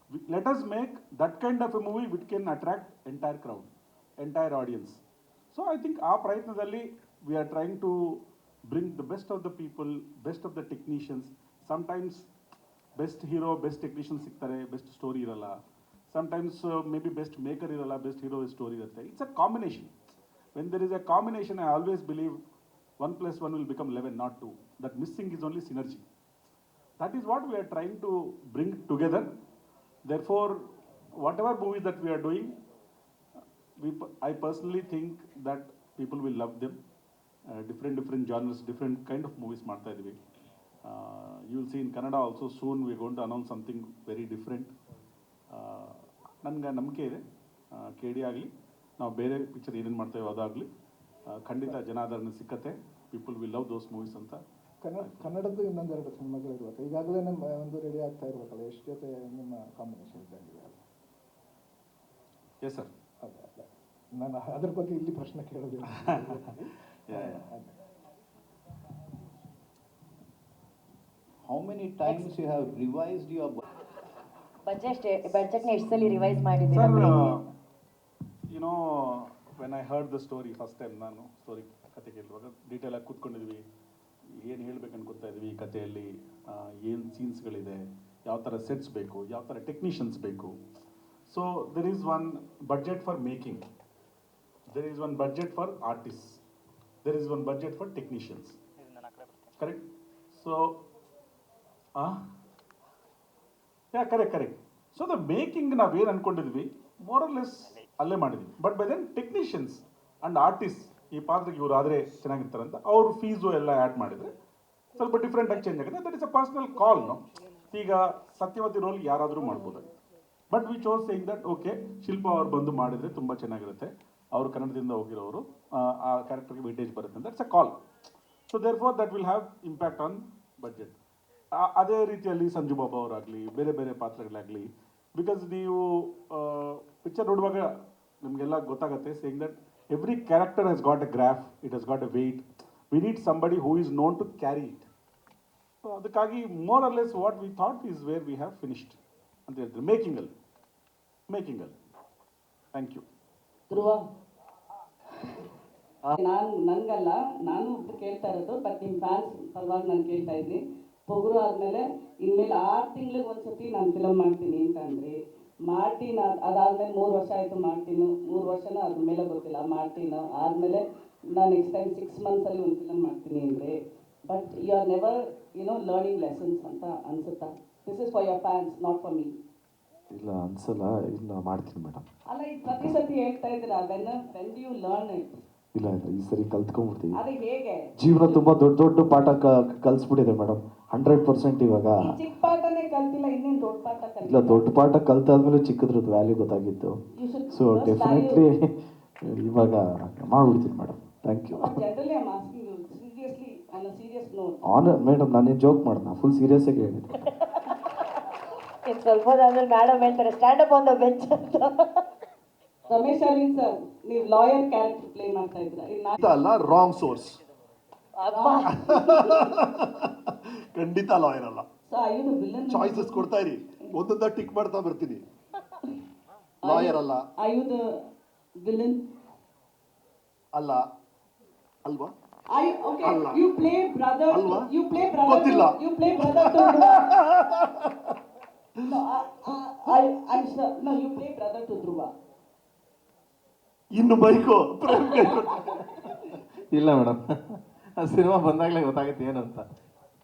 let us make that kind of a movie which can attract entire crowd, entire audience. So I think our prayatnadalli we are trying to bring the best of the people, best of the technicians. Sometimes best hero, best technician siktare, best story iralla. Sometimes maybe best maker iralla, best hero story irutte. It's a combination. When there is a combination, I always believe 1 + 1 will become 11, not 2. That missing is only synergy. That is what we are trying to bring together. Therefore, whatever movies that we are doing, I personally think that people will love them. Different genres, different kind of movies ಮಾಡ್ತಾ ಇದೀವಿ. You will see in Kannada also soon we are going to announce something very different. ನನಗೆ ನಂಬಿಕೆ ಇದೆ, KD ಆಗಲಿ, ನಾವು ಬೇರೆ ಪಿಕ್ಚರ್ ಏನೇನು ಮಾಡ್ತೇವೆ ಅದಾಗಲಿ ಖಂಡಿತ ಜನಾದರಣೆ ಸಿಕ್ಕತ್ತೆ. People will love those movies ಅಂತ. ಕನ್ನಡದ್ದು ಇನ್ನೊಂದೆರಡು ಸಿನಿಮಾಗಳು ಇರ್ಬೇಕು, ಈಗಾಗಲೇ ನಮ್ಮ ಒಂದು ರೆಡಿ ಆಗ್ತಾ ಇರ್ಬೇಕಲ್ಲ, ಎಷ್ಟು ಜೊತೆ ನಿಮ್ಮ ಕಾಂಬಿನೇಷನ್ ಇದ್ದಂಗೆ? Yes sir. ಅದೇ ನಾನು ಅದ್ರ ಬಗ್ಗೆ ಇಲ್ಲಿ ಪ್ರಶ್ನೆ ಕೇಳೋದಿಲ್ಲ. How many times you have revised your ಬಜೆಟ್ನ ಎಷ್ಟು ಸಲ ರಿವೈಸ್ ಮಾಡಿದ್ದೀರಾ? When I heard the story first time, ನಾನು ಸ್ಟೋರಿ ಕತೆ ಕೇಳುವಾಗ ಡೀಟೇಲಾಗಿ ಕೂತ್ಕೊಂಡಿದ್ವಿ, ಏನು ಹೇಳ್ಬೇಕು ಅನ್ಕೊತಾ ಇದ್ವಿ ಈ ಕಥೆಯಲ್ಲಿ, ಏನು ಸೀನ್ಸ್ಗಳಿದೆ, ಯಾವ ಥರ ಸೆಟ್ಸ್ ಬೇಕು, ಯಾವ ಥರ ಟೆಕ್ನಿಷಿಯನ್ಸ್ ಬೇಕು. So there is one budget for making, there is one budget for artist, there is one budget for technicians, correct? So correct. So the making ನಾವೇನು ಅನ್ಕೊಂಡಿದ್ವಿ ಮೋರ್ ಆರ್ ಲೆಸ್ ಅಲ್ಲೇ ಮಾಡಿದ್ವಿ. But by then technicians and artist ಈ ಪಾತ್ರಕ್ಕೆ ಇವರು ಆದರೆ ಚೆನ್ನಾಗಿರ್ತಾರಂತ ಅವ್ರ ಫೀಸು ಎಲ್ಲ ಆ್ಯಡ್ ಮಾಡಿದರೆ ಸ್ವಲ್ಪ ಡಿಫ್ರೆಂಟಾಗಿ ಚೇಂಜ್ ಆಗುತ್ತೆ. That is a personal call. ಈಗ ಸತ್ಯವತಿ ರೋಲ್ ಯಾರಾದರೂ ಮಾಡ್ಬೋದಾಗಿತ್ತು, but we chose saying that okay Shilpa ಅವ್ರು ಬಂದು ಮಾಡಿದರೆ ತುಂಬ ಚೆನ್ನಾಗಿರುತ್ತೆ, ಅವರು ಕನ್ನಡದಿಂದ ಹೋಗಿರೋರು, ಆ ಕ್ಯಾರೆಕ್ಟರ್ಗೆ ವೇಟೇಜ್ ಬರುತ್ತೆ ಅಂತ. That's a call. So therefore that will have impact on budget. ಅದೇ ರೀತಿಯಲ್ಲಿ ಸಂಜು ಬಾಬಾ ಅವರಾಗಲಿ, ಬೇರೆ ಬೇರೆ ಪಾತ್ರಗಳಾಗಲಿ, ಬಿಕಾಸ್ ನೀವು ಪಿಕ್ಚರ್ ನೋಡುವಾಗ ನಿಮಗೆಲ್ಲ ಗೊತ್ತಾಗುತ್ತೆ saying that every character has got a graph, it has got a weight, we need somebody who is known to carry it. So ಅದಕ್ಕಾಗಿ more or less what we thought is where we have finished ಅಂತ ಹೇಳ್ತಾರೆ ಮೇಕಿಂಗಲ್ಲಿ. Thank you. ಧ್ರುವ, ನನಗಲ್ಲ, ನಾನು ಕೇಳ್ತಾ ಇರೋದು, ಬಟ್ ನಿಮ್ಮ ಫ್ಯಾನ್ಸ್ ಪರವಾಗಿ ನಾನು ಕೇಳ್ತಾ ಇದ್ದೀನಿ. ಪೊಗರು ಆದಮೇಲೆ ಇನ್ಮೇಲೆ 6 ತಿಂಗಳಿಗೆ ಒಂದ್ಸತಿ ನಾನು ಫಿಲಮ್ ಮಾಡ್ತೀನಿ ಅಂತಂದ್ರಿ. ಮಾರ್ಟಿನ್ ಅದಾದ್ಮೇಲೆ 3 ವರ್ಷ ಆಯಿತು. ಮಾರ್ಟಿನು 3 ವರ್ಷನೂ ಅದ್ರ ಮೇಲೆ ಗೊತ್ತಿಲ್ಲ. ಮಾರ್ಟಿನ್ ಆದಮೇಲೆ ನಾನು ನೆಕ್ಸ್ಟ್ ಟೈಮ್ 6 ಮಂತ್ಸಲ್ಲಿ ಒಂದು ಫಿಲಮ್ ಮಾಡ್ತೀನಿ ಅಂದರೆ, but you are never learning lessons ಅಂತ ಅನ್ಸುತ್ತಾ? This is for your fans, not for me. ಇಲ್ಲ ಅನ್ಸಲ್ಲ, ಇಲ್ಲ ಮಾಡ್ತೀನಿ ಮೇಡಮ್. ಅಲ್ಲ, ಈಗ ಪ್ರತಿ ಸತಿ ಹೇಳ್ತಾ ಇದ್ದೀರಾ, when do you learn it? ಇಲ್ಲ ಈ ಸರಿ ಕಲ್ತ್ಕೊಂಡ್ಬಿಡ್ತೀವಿ. ಅದು ಹೇಗೆ? ಜೀವನ ತುಂಬಾ ದೊಡ್ಡ ಪಾಠ ಕಲಿಸ್ಬಿಟ್ಟಿದೆ ಮೇಡಮ್, 100% ಇವಾಗ. ಚಿಕ್ಕ ಪಾಠನೇ ಕಲ್ತಿಲ್ಲ, ಇನ್ನೇನು ದೊಡ್ಡ ಪಾಠ ಕಲಿಲ್ಲ. ಇಲ್ಲ, ದೊಡ್ಡ ಪಾಠ ಕಲ್ತಾದ್ಮೇಲೆ ಚಿಕ್ಕದ್ರದ್ದು ವ್ಯಾಲ್ಯೂ ಗೊತ್ತಾಗಿತ್ತು. ಸೊ ಡೆಫಿನೆಟ್ಲಿ ಇವಾಗ ಮಾಡ್ಬಿಡ್ತೀನಿ madam. Thank you. Generally I am asking you seriously on a serious note. Madam ನಾನೇನು ಜೋಕ್ ಮಾಡ್ದೆ, ಫುಲ್ ಸೀರಿಯಸ್ ಆಗಿ ಹೇಳಿದ್ದೆ. ಸ್ವಲ್ಪ ಆದ್ಮೇಲೆ ಮೇಡಮ್ ಹೇಳ್ತಾರೆ stand up on the bench ಅಂತ. ರಮೇಶ್ ಅರವಿಂದ್ ಸರ್, ನೀವು ಲಾಯರ್ ಕ್ಯಾರೆಕ್ಟರ್ ಪ್ಲೇ ಮಾಡ್ತಾ ಇದ್ರ? ಅಲ್ಲ, ರಾಂಗ್ ಸೋರ್ಸ್. ಖಂಡಿತ ಲಾಯರ್ ಅಲ್ಲ. ಚಾಯ್ಸಸ್ ಕೊಡ್ತಾ ಇರಿ, ಒಂದೊಂದ ಟಿಕ್ ಮಾಡ್ತಾ ಬರ್ತೀನಿ. ಲಾಯರ್ ಅಲ್ಲ. ಆಯುಧ ವಿಲನ್ ಅಲ್ಲ ಅಲ್ವಾ? Okay, you play brother. You play brother. ಗೊತ್ತಿಲ್ಲ. You play brother to. No, I'm sure. No, you play brother to Dhruva. ಇನ್ನು ಬೈಕು ಇಲ್ಲ ಮೇಡಮ್, ಸಿನಿಮಾ ಬಂದಾಗಲೇ ಗೊತ್ತಾಗುತ್ತೆ ಏನಂತ.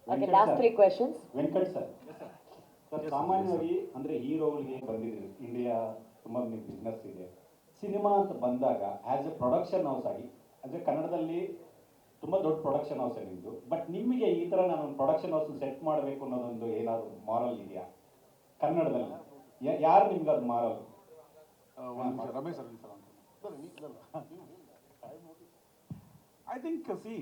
Okay, last 3 questions. Venkat sir, ಸಾಮಾನ್ಯವಾಗಿ ಅಂದರೆ ಹೀರೋಗಳಿಗೆ ಬಂದಿದ್ದೀರಿ, ಇಂಡಿಯಾ ತುಂಬ ನಿಮಗೆ ಬಿಸ್ನೆಸ್ ಇದೆ. ಸಿನಿಮಾ ಅಂತ ಬಂದಾಗ ಆ್ಯಸ್ ಎ ಪ್ರೊಡಕ್ಷನ್ ಹೌಸ್ ಆಗಿ, ಅಂದರೆ ಕನ್ನಡದಲ್ಲಿ ತುಂಬ ದೊಡ್ಡ ಪ್ರೊಡಕ್ಷನ್ ಹೌಸ್ ನಿಮ್ಮದು, ಬಟ್ ನಿಮಗೆ ಈ ಥರ ನಾನು ಒಂದು ಪ್ರೊಡಕ್ಷನ್ ಹೌಸ್ ಸೆಟ್ ಮಾಡಬೇಕು ಅನ್ನೋದೊಂದು ಏನಾದರೂ ಮಾರಲ್ ಇದೆಯಾ ಕನ್ನಡದಲ್ಲಿ? ಯಾರು ನಿಮ್ಗೆ ಅದು ಮಾರಲ್? ರಮೇಶ್ ಅರವಿಂದ್ ಸರ್ ಅಂತ. I think, see,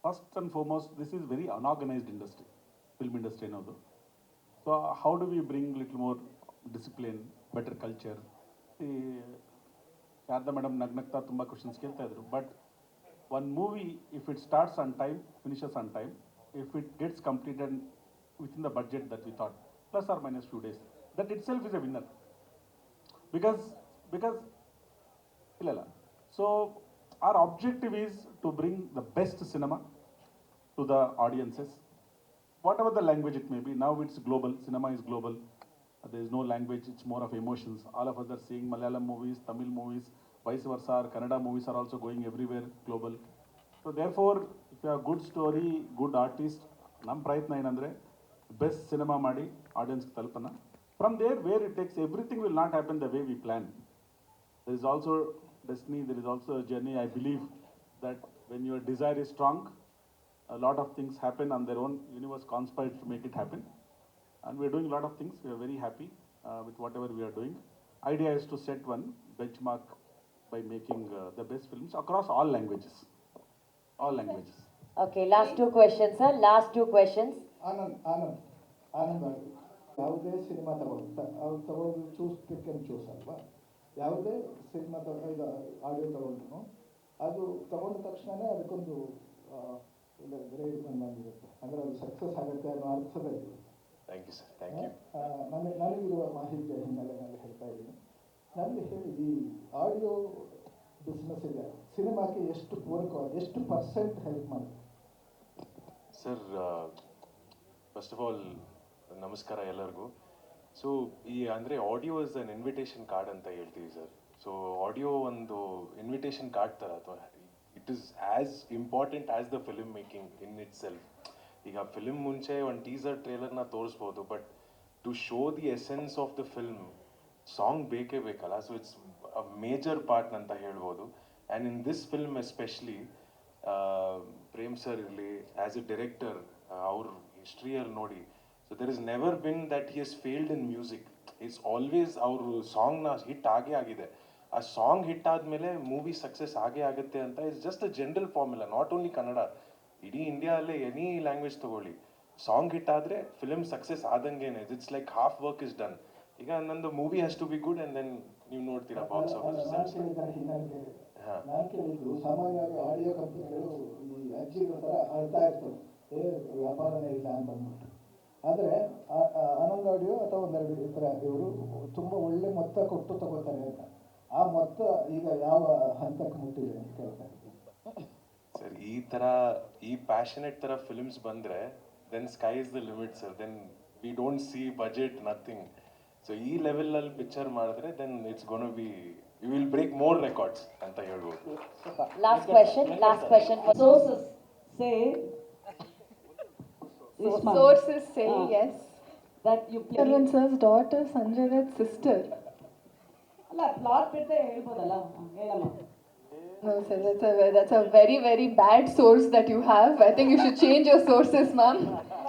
first and foremost, this is very unorganized industry, film industry ಅನ್ನೋದು. So how do we bring little more discipline, better culture? Sharada madam ನಗ್ನಗ್ತಾ ತುಂಬ ಕ್ವಶನ್ಸ್ ಕೇಳ್ತಾ ಇದ್ರು, but one movie, if it starts on time, finishes on time, if it gets completed within the budget that we thought, plus or minus few days, that itself is a winner. Because ಇಲ್ಲ. So our objective is to bring the best cinema to the audiences, whatever the language it may be. Now it's global, cinema is global. There is no language, it's more of emotions. All of us are seeing Malayalam movies, Tamil movies, vice versa. Kannada movies are also going everywhere, global. So therefore, if you have good story, good artist, ನಮ್ಮ ಪ್ರಯತ್ನ ಏನಂದರೆ ಬೆಸ್ಟ್ ಸಿನಿಮಾ ಮಾಡಿ ಆಡಿಯನ್ಸ್ಗೆ ತಲುಪೋಣ. From there, where it takes, everything will not happen the way we plan. There is also destiny, there is also a journey. I believe that when your desire is strong, a lot of things happen on their own. Universe conspires to make it happen. And we are doing a lot of things. We are very happy with whatever we are doing. Idea is to set one benchmark by making the best films across all languages. All languages. Okay, last 2 questions, sir. Last 2 questions. Anand ಯಾವುದೇ ಸಿನಿಮಾ ಅವ್ರು ತಗೊಳ್ಳೋದು ಪಿಕ್ ಆ್ಯಂಡ್ ಚೂಸ್ ಅಲ್ವಾ? ಯಾವುದೇ ಸಿನಿಮಾ ಇದು ಆಡಿಯೋ ತಗೊಂಡ್ರು ಅದು ತಗೊಂಡ ತಕ್ಷಣವೇ ಅದಕ್ಕೊಂದು ಗ್ರೇಡ್ ಬಂದಿರುತ್ತೆ, ಅಂದರೆ ಅದು ಸಕ್ಸಸ್ ಆಗುತ್ತೆ ಅನ್ನೋ ಅರ್ಥದಲ್ಲಿ. Thank you sir, thank you. ನನಗಿರುವ ಮಾಹಿತಿಯ ಹಿನ್ನೆಲೆಯಲ್ಲಿ ಹೇಳ್ತಾ ಇದ್ದೀನಿ. ನನಗೆ ಹೇಳಿ, ಈ ಆಡಿಯೋ ಬಿಸ್ನೆಸ್ ಇದೆ, ಸಿನಿಮಾಕ್ಕೆ ಎಷ್ಟು ಪೂರಕವಾಗಿ ಎಷ್ಟು ಪರ್ಸೆಂಟ್ ಹೆಲ್ಪ್ ಮಾಡುತ್ತೆ? ಸರ್ ಫಸ್ಟ್ ಆಫ್ ಆಲ್ ನಮಸ್ಕಾರ ಎಲ್ಲರಿಗೂ. ಸೊ ಈ ಅಂದರೆ audio is an invitation card ಅಂತ ಹೇಳ್ತೀವಿ ಸರ್. ಸೊ ಆಡಿಯೋ ಒಂದು ಇನ್ವಿಟೇಷನ್ ಕಾರ್ಡ್ ಥರ, ಅಥವಾ it is as important as the film making in itself. ಈಗ ಫಿಲ್ಮ್ ಮುಂಚೆ ಒಂದು ಟೀಸರ್ ಟ್ರೇಲರ್ನ ತೋರಿಸ್ಬೋದು, but to show the essence of the film song ಬೇಕೇ ಬೇಕಲ್ಲ. So it's a major part ಅಂತ ಹೇಳ್ಬೋದು. And in this film especially Prem sir ಇರಲಿ, ಆ್ಯಸ್ ಎ ಡೈರೆಕ್ಟರ್ ಅವ್ರ ಹಿಸ್ಟ್ರಿಯಲ್ಲಿ ನೋಡಿ, so there is never been that he has failed in music. It's always ಅವರು ಸಾಂಗ್ನ ಹಿಟ್ ಆಗೇ ಆಗಿದೆ. ಆ ಸಾಂಗ್ ಹಿಟ್ ಆದಮೇಲೆ ಮೂವಿ ಸಕ್ಸಸ್ ಆಗೇ ಆಗುತ್ತೆ ಅಂತ it's just a general formula, not only Kannada, ಇಡೀ ಇಂಡಿಯಾದಲ್ಲೇ ಎನಿ ಲ್ಯಾಂಗ್ವೇಜ್ ತಗೊಳ್ಳಿ, ಸಾಂಗ್ ಹಿಟ್ ಆದರೆ ಫಿಲ್ಮ್ ಸಕ್ಸಸ್ ಆದಂಗೇನೆ. It's like half work is done. ಈಗ ನಂದು movie has to be good and then ನೀವು ನೋಡ್ತೀರಾ ಬಾಕ್ಸ್ ಆಫೀಸ್. ನಾನು ಕೇಳಿದ್ದು ಸಾಮಾನ್ಯವಾಗಿ ಆಡಿಯೋ ಕಂಪನಿಗಳು ಈ ಅಜ್ಜಿಗಳ ಥರ ಅಳ್ತಾ ಇರ್ತವೆ, ವ್ಯಾಪಾರನೇ ಇಲ್ಲ ಅಂತ ಅಂದ್ಬಿಟ್ಟು. ಆದರೆ ಆನಂದ್ ಆಡಿಯೋ ಅಥವಾ ಒಂದೆರಡು ಈ ಥರ ಇವರು ತುಂಬ ಒಳ್ಳೆ ಮೊತ್ತ ಕೊಟ್ಟು ತಗೋತಾರೆ ಅಂತ. ಆ ಮೊತ್ತ ಈಗ ಯಾವ ಹಂತಕ್ಕೆ ಮುಟ್ಟಿದೆ ಅಂತ ಕೇಳ್ತಾ ಇದ್ದೀನಿ ಸರ್. ಈ ಥರ ಈ ಪ್ಯಾಷನೆಟ್ ಥರ ಫಿಲ್ಮ್ಸ್ ಬಂದರೆ then sky is the limit sir. Then we don't see budget, nothing. So ಈ ಲೆವೆಲಲ್ಲಿ ಪಿಕ್ಚರ್ ಮಾಡಿದ್ರೆ then it's gonna be, you will break more records ಅಂತ ಹೇಳ್ಬೋದು. Last question. Sources say Sources say yes. that you play. Sir's daughter, Sanjay Dutt's sister. ಅಲ್ಲ ಪ್ಲಾಟ್ ಬಿಟ್ಟೆ ಹೇಳ್ಬೋದಲ್ಲ, ಹೇಳಮ್ಮ. No, sir, that's a very, very bad source that you have. I think you should change your sources, ma'am.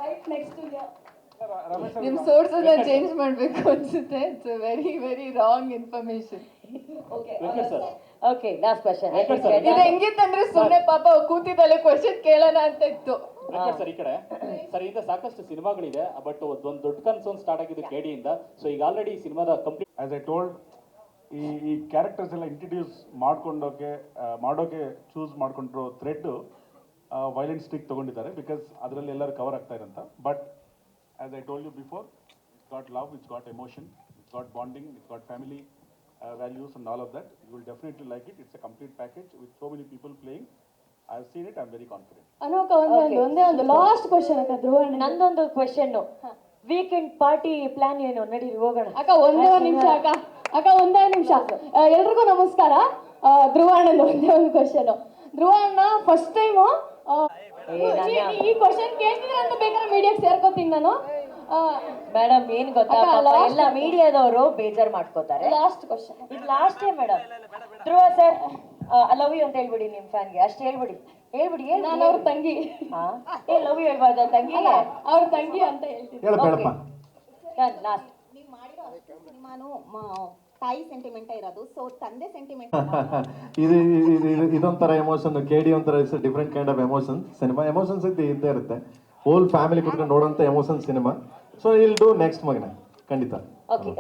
Right next to you. ನಿಮ್ಮ ಸೋರ್ಸನ್ನ ಚೇಂಜ್ ಮಾಡಬೇಕು ಅನ್ಸುತ್ತೆ. It's a very very wrong information. Okay last question. ಇದು ಹೆಂಗಿತ್ತಂದ್ರೆ ಸುಮ್ಮನೆ ಪಾಪ ಕೂತಿದ್ದಲ್ಲೇ ಕ್ವೆಶ್ಚನ್ ಕೇಳೋಣ ಅಂತ ಇತ್ತು. ಸರ್ ಈ ಕಡೆ ಸರ್, ಈಗ ಸಾಕಷ್ಟು ಸಿನಿಮಾಗಳಿದೆ, ಬಟ್ ಒಂದು ದೊಡ್ಡ ಕನ್ಸರ್ನ್ ಸ್ಟಾರ್ಟ್ ಆಗಿದೆ ಕೆಡಿಯಿಂದ. ಸೊ ಈಗ ಆಲ್ರೆಡಿ ಸಿನಿಮಾದ ಕಂಪ್ಲೀಟ್ ಆಸ್ ಐ ಟೋಲ್ಡ್, ಈ ಕ್ಯಾರೆಕ್ಟರ್ಸ್ ಎಲ್ಲ ಇಂಟ್ರಡ್ಯೂಸ್ ಮಾಡೋಕೆ ಚೂಸ್ ಮಾಡ್ಕೊಂಡಿರೋ ಥ್ರೆಡ್ ವೈಲೆಂಟ್ ಸ್ಟಿಕ್ ತೊಗೊಂಡಿದ್ದಾರೆ, ಬಿಕಾಸ್ ಅದರಲ್ಲಿ ಎಲ್ಲರೂ ಕವರ್ ಆಗ್ತಾ ಇರಂತ. But as I told you before, it's got love, it's got emotion, it's got bonding, it's got family values and all of that. You will definitely like it. It's a complete package with so many people playing. I have seen it. I'm very confident. ಅನೋಕ ಒಂದೇ ಒಂದು ಲಾಸ್ಟ್ ಕ್ವಶನ್ ಅಕ್ಕ ಧ್ರುವ. ನಂದೊಂದು ಕ್ವೆಶ್ಚನ್, ವೀಕೆಂಡ್ ಪಾರ್ಟಿ ಪ್ಲಾನ್ ಏನು? ನಡೀರಿ ಹೋಗೋಣ. ಅಕ್ಕ ಒಂದೇ ನಿಮಿಷ ಅಕ್ಕ ಒಂದೇ ನಿಮಿಷ. ಎಲ್ರಿಗೂ ನಮಸ್ಕಾರ. ಧ್ರುವ ಅಣ್ಣಂದು ಒಂದೇ ಒಂದು ಕ್ವಶನ್. ಧ್ರುವ ಅಣ್ಣ ಫಸ್ಟ್ ಟೈಮು ಈ ಕ್ವಶನ್ ಕೇಳ್ತಿದ್ರೆ ಅಂತ ಬೇಕಾದ್ರೆ ಮೀಡಿಯಾಕ್ಕೆ ಸೇರ್ಕೋತೀನಿ ನಾನು. ಮೇಡಮ್ ಏನ್ ಗೊತ್ತಾ, ಎಲ್ಲ ಮೀಡಿಯಾದವರು ಬೇಜಾರ್ ಮಾಡ್ಕೋತಾರೆ. ಲಾಸ್ಟ್ ಕ್ವಶನ್ ಇದು ಲಾಸ್ಟೇ madam. Dhruva sir love you ಅಂತ ಹೇಳ್ಬಿಡಿ ನಿಮ್ ಫ್ಯಾನ್ಗೆ, ಅಷ್ಟು ಹೇಳ್ಬಿಡಿ. ನಾನು ಅವ್ರ ತಂಗಿ. ಲವ್ ಯು ಹೇಳ್ಬಾರ್ದ ತಂಗಿ? ಅವ್ರ ತಂಗಿ ಅಂತ ಹೇಳ್ತೀನಿ. ಲಾಸ್ಟ್. ನೀವು ಮಾಡಿರೋ ಸಿನಿಮಾನು ತಾಯಿ ಸೆಂಟಿಮೆಂಟ್ ಇರೋದು, ಸೊ ತಂದೆ ಸೆಂಟಿಮೆಂಟ್ ಇದೊಂಥರ ಎಮೋಷನ್. KD ಒಂಥರ it's different kind of emotion. Cinema emotions ಇದ್ದೇ ಇರುತ್ತೆ, ಹೋಲ್ ಫ್ಯಾಮಿಲಿ ಕುತ್ಕೊಂಡು ನೋಡೋಂಥ ಎಮೋಷನ್ ಸಿನಿಮಾ. ಸೊ ಇಲ್ ಡೂ ನೆಕ್ಸ್ಟ್ ಮಗನ ಖಂಡಿತ. ಓಕೆ.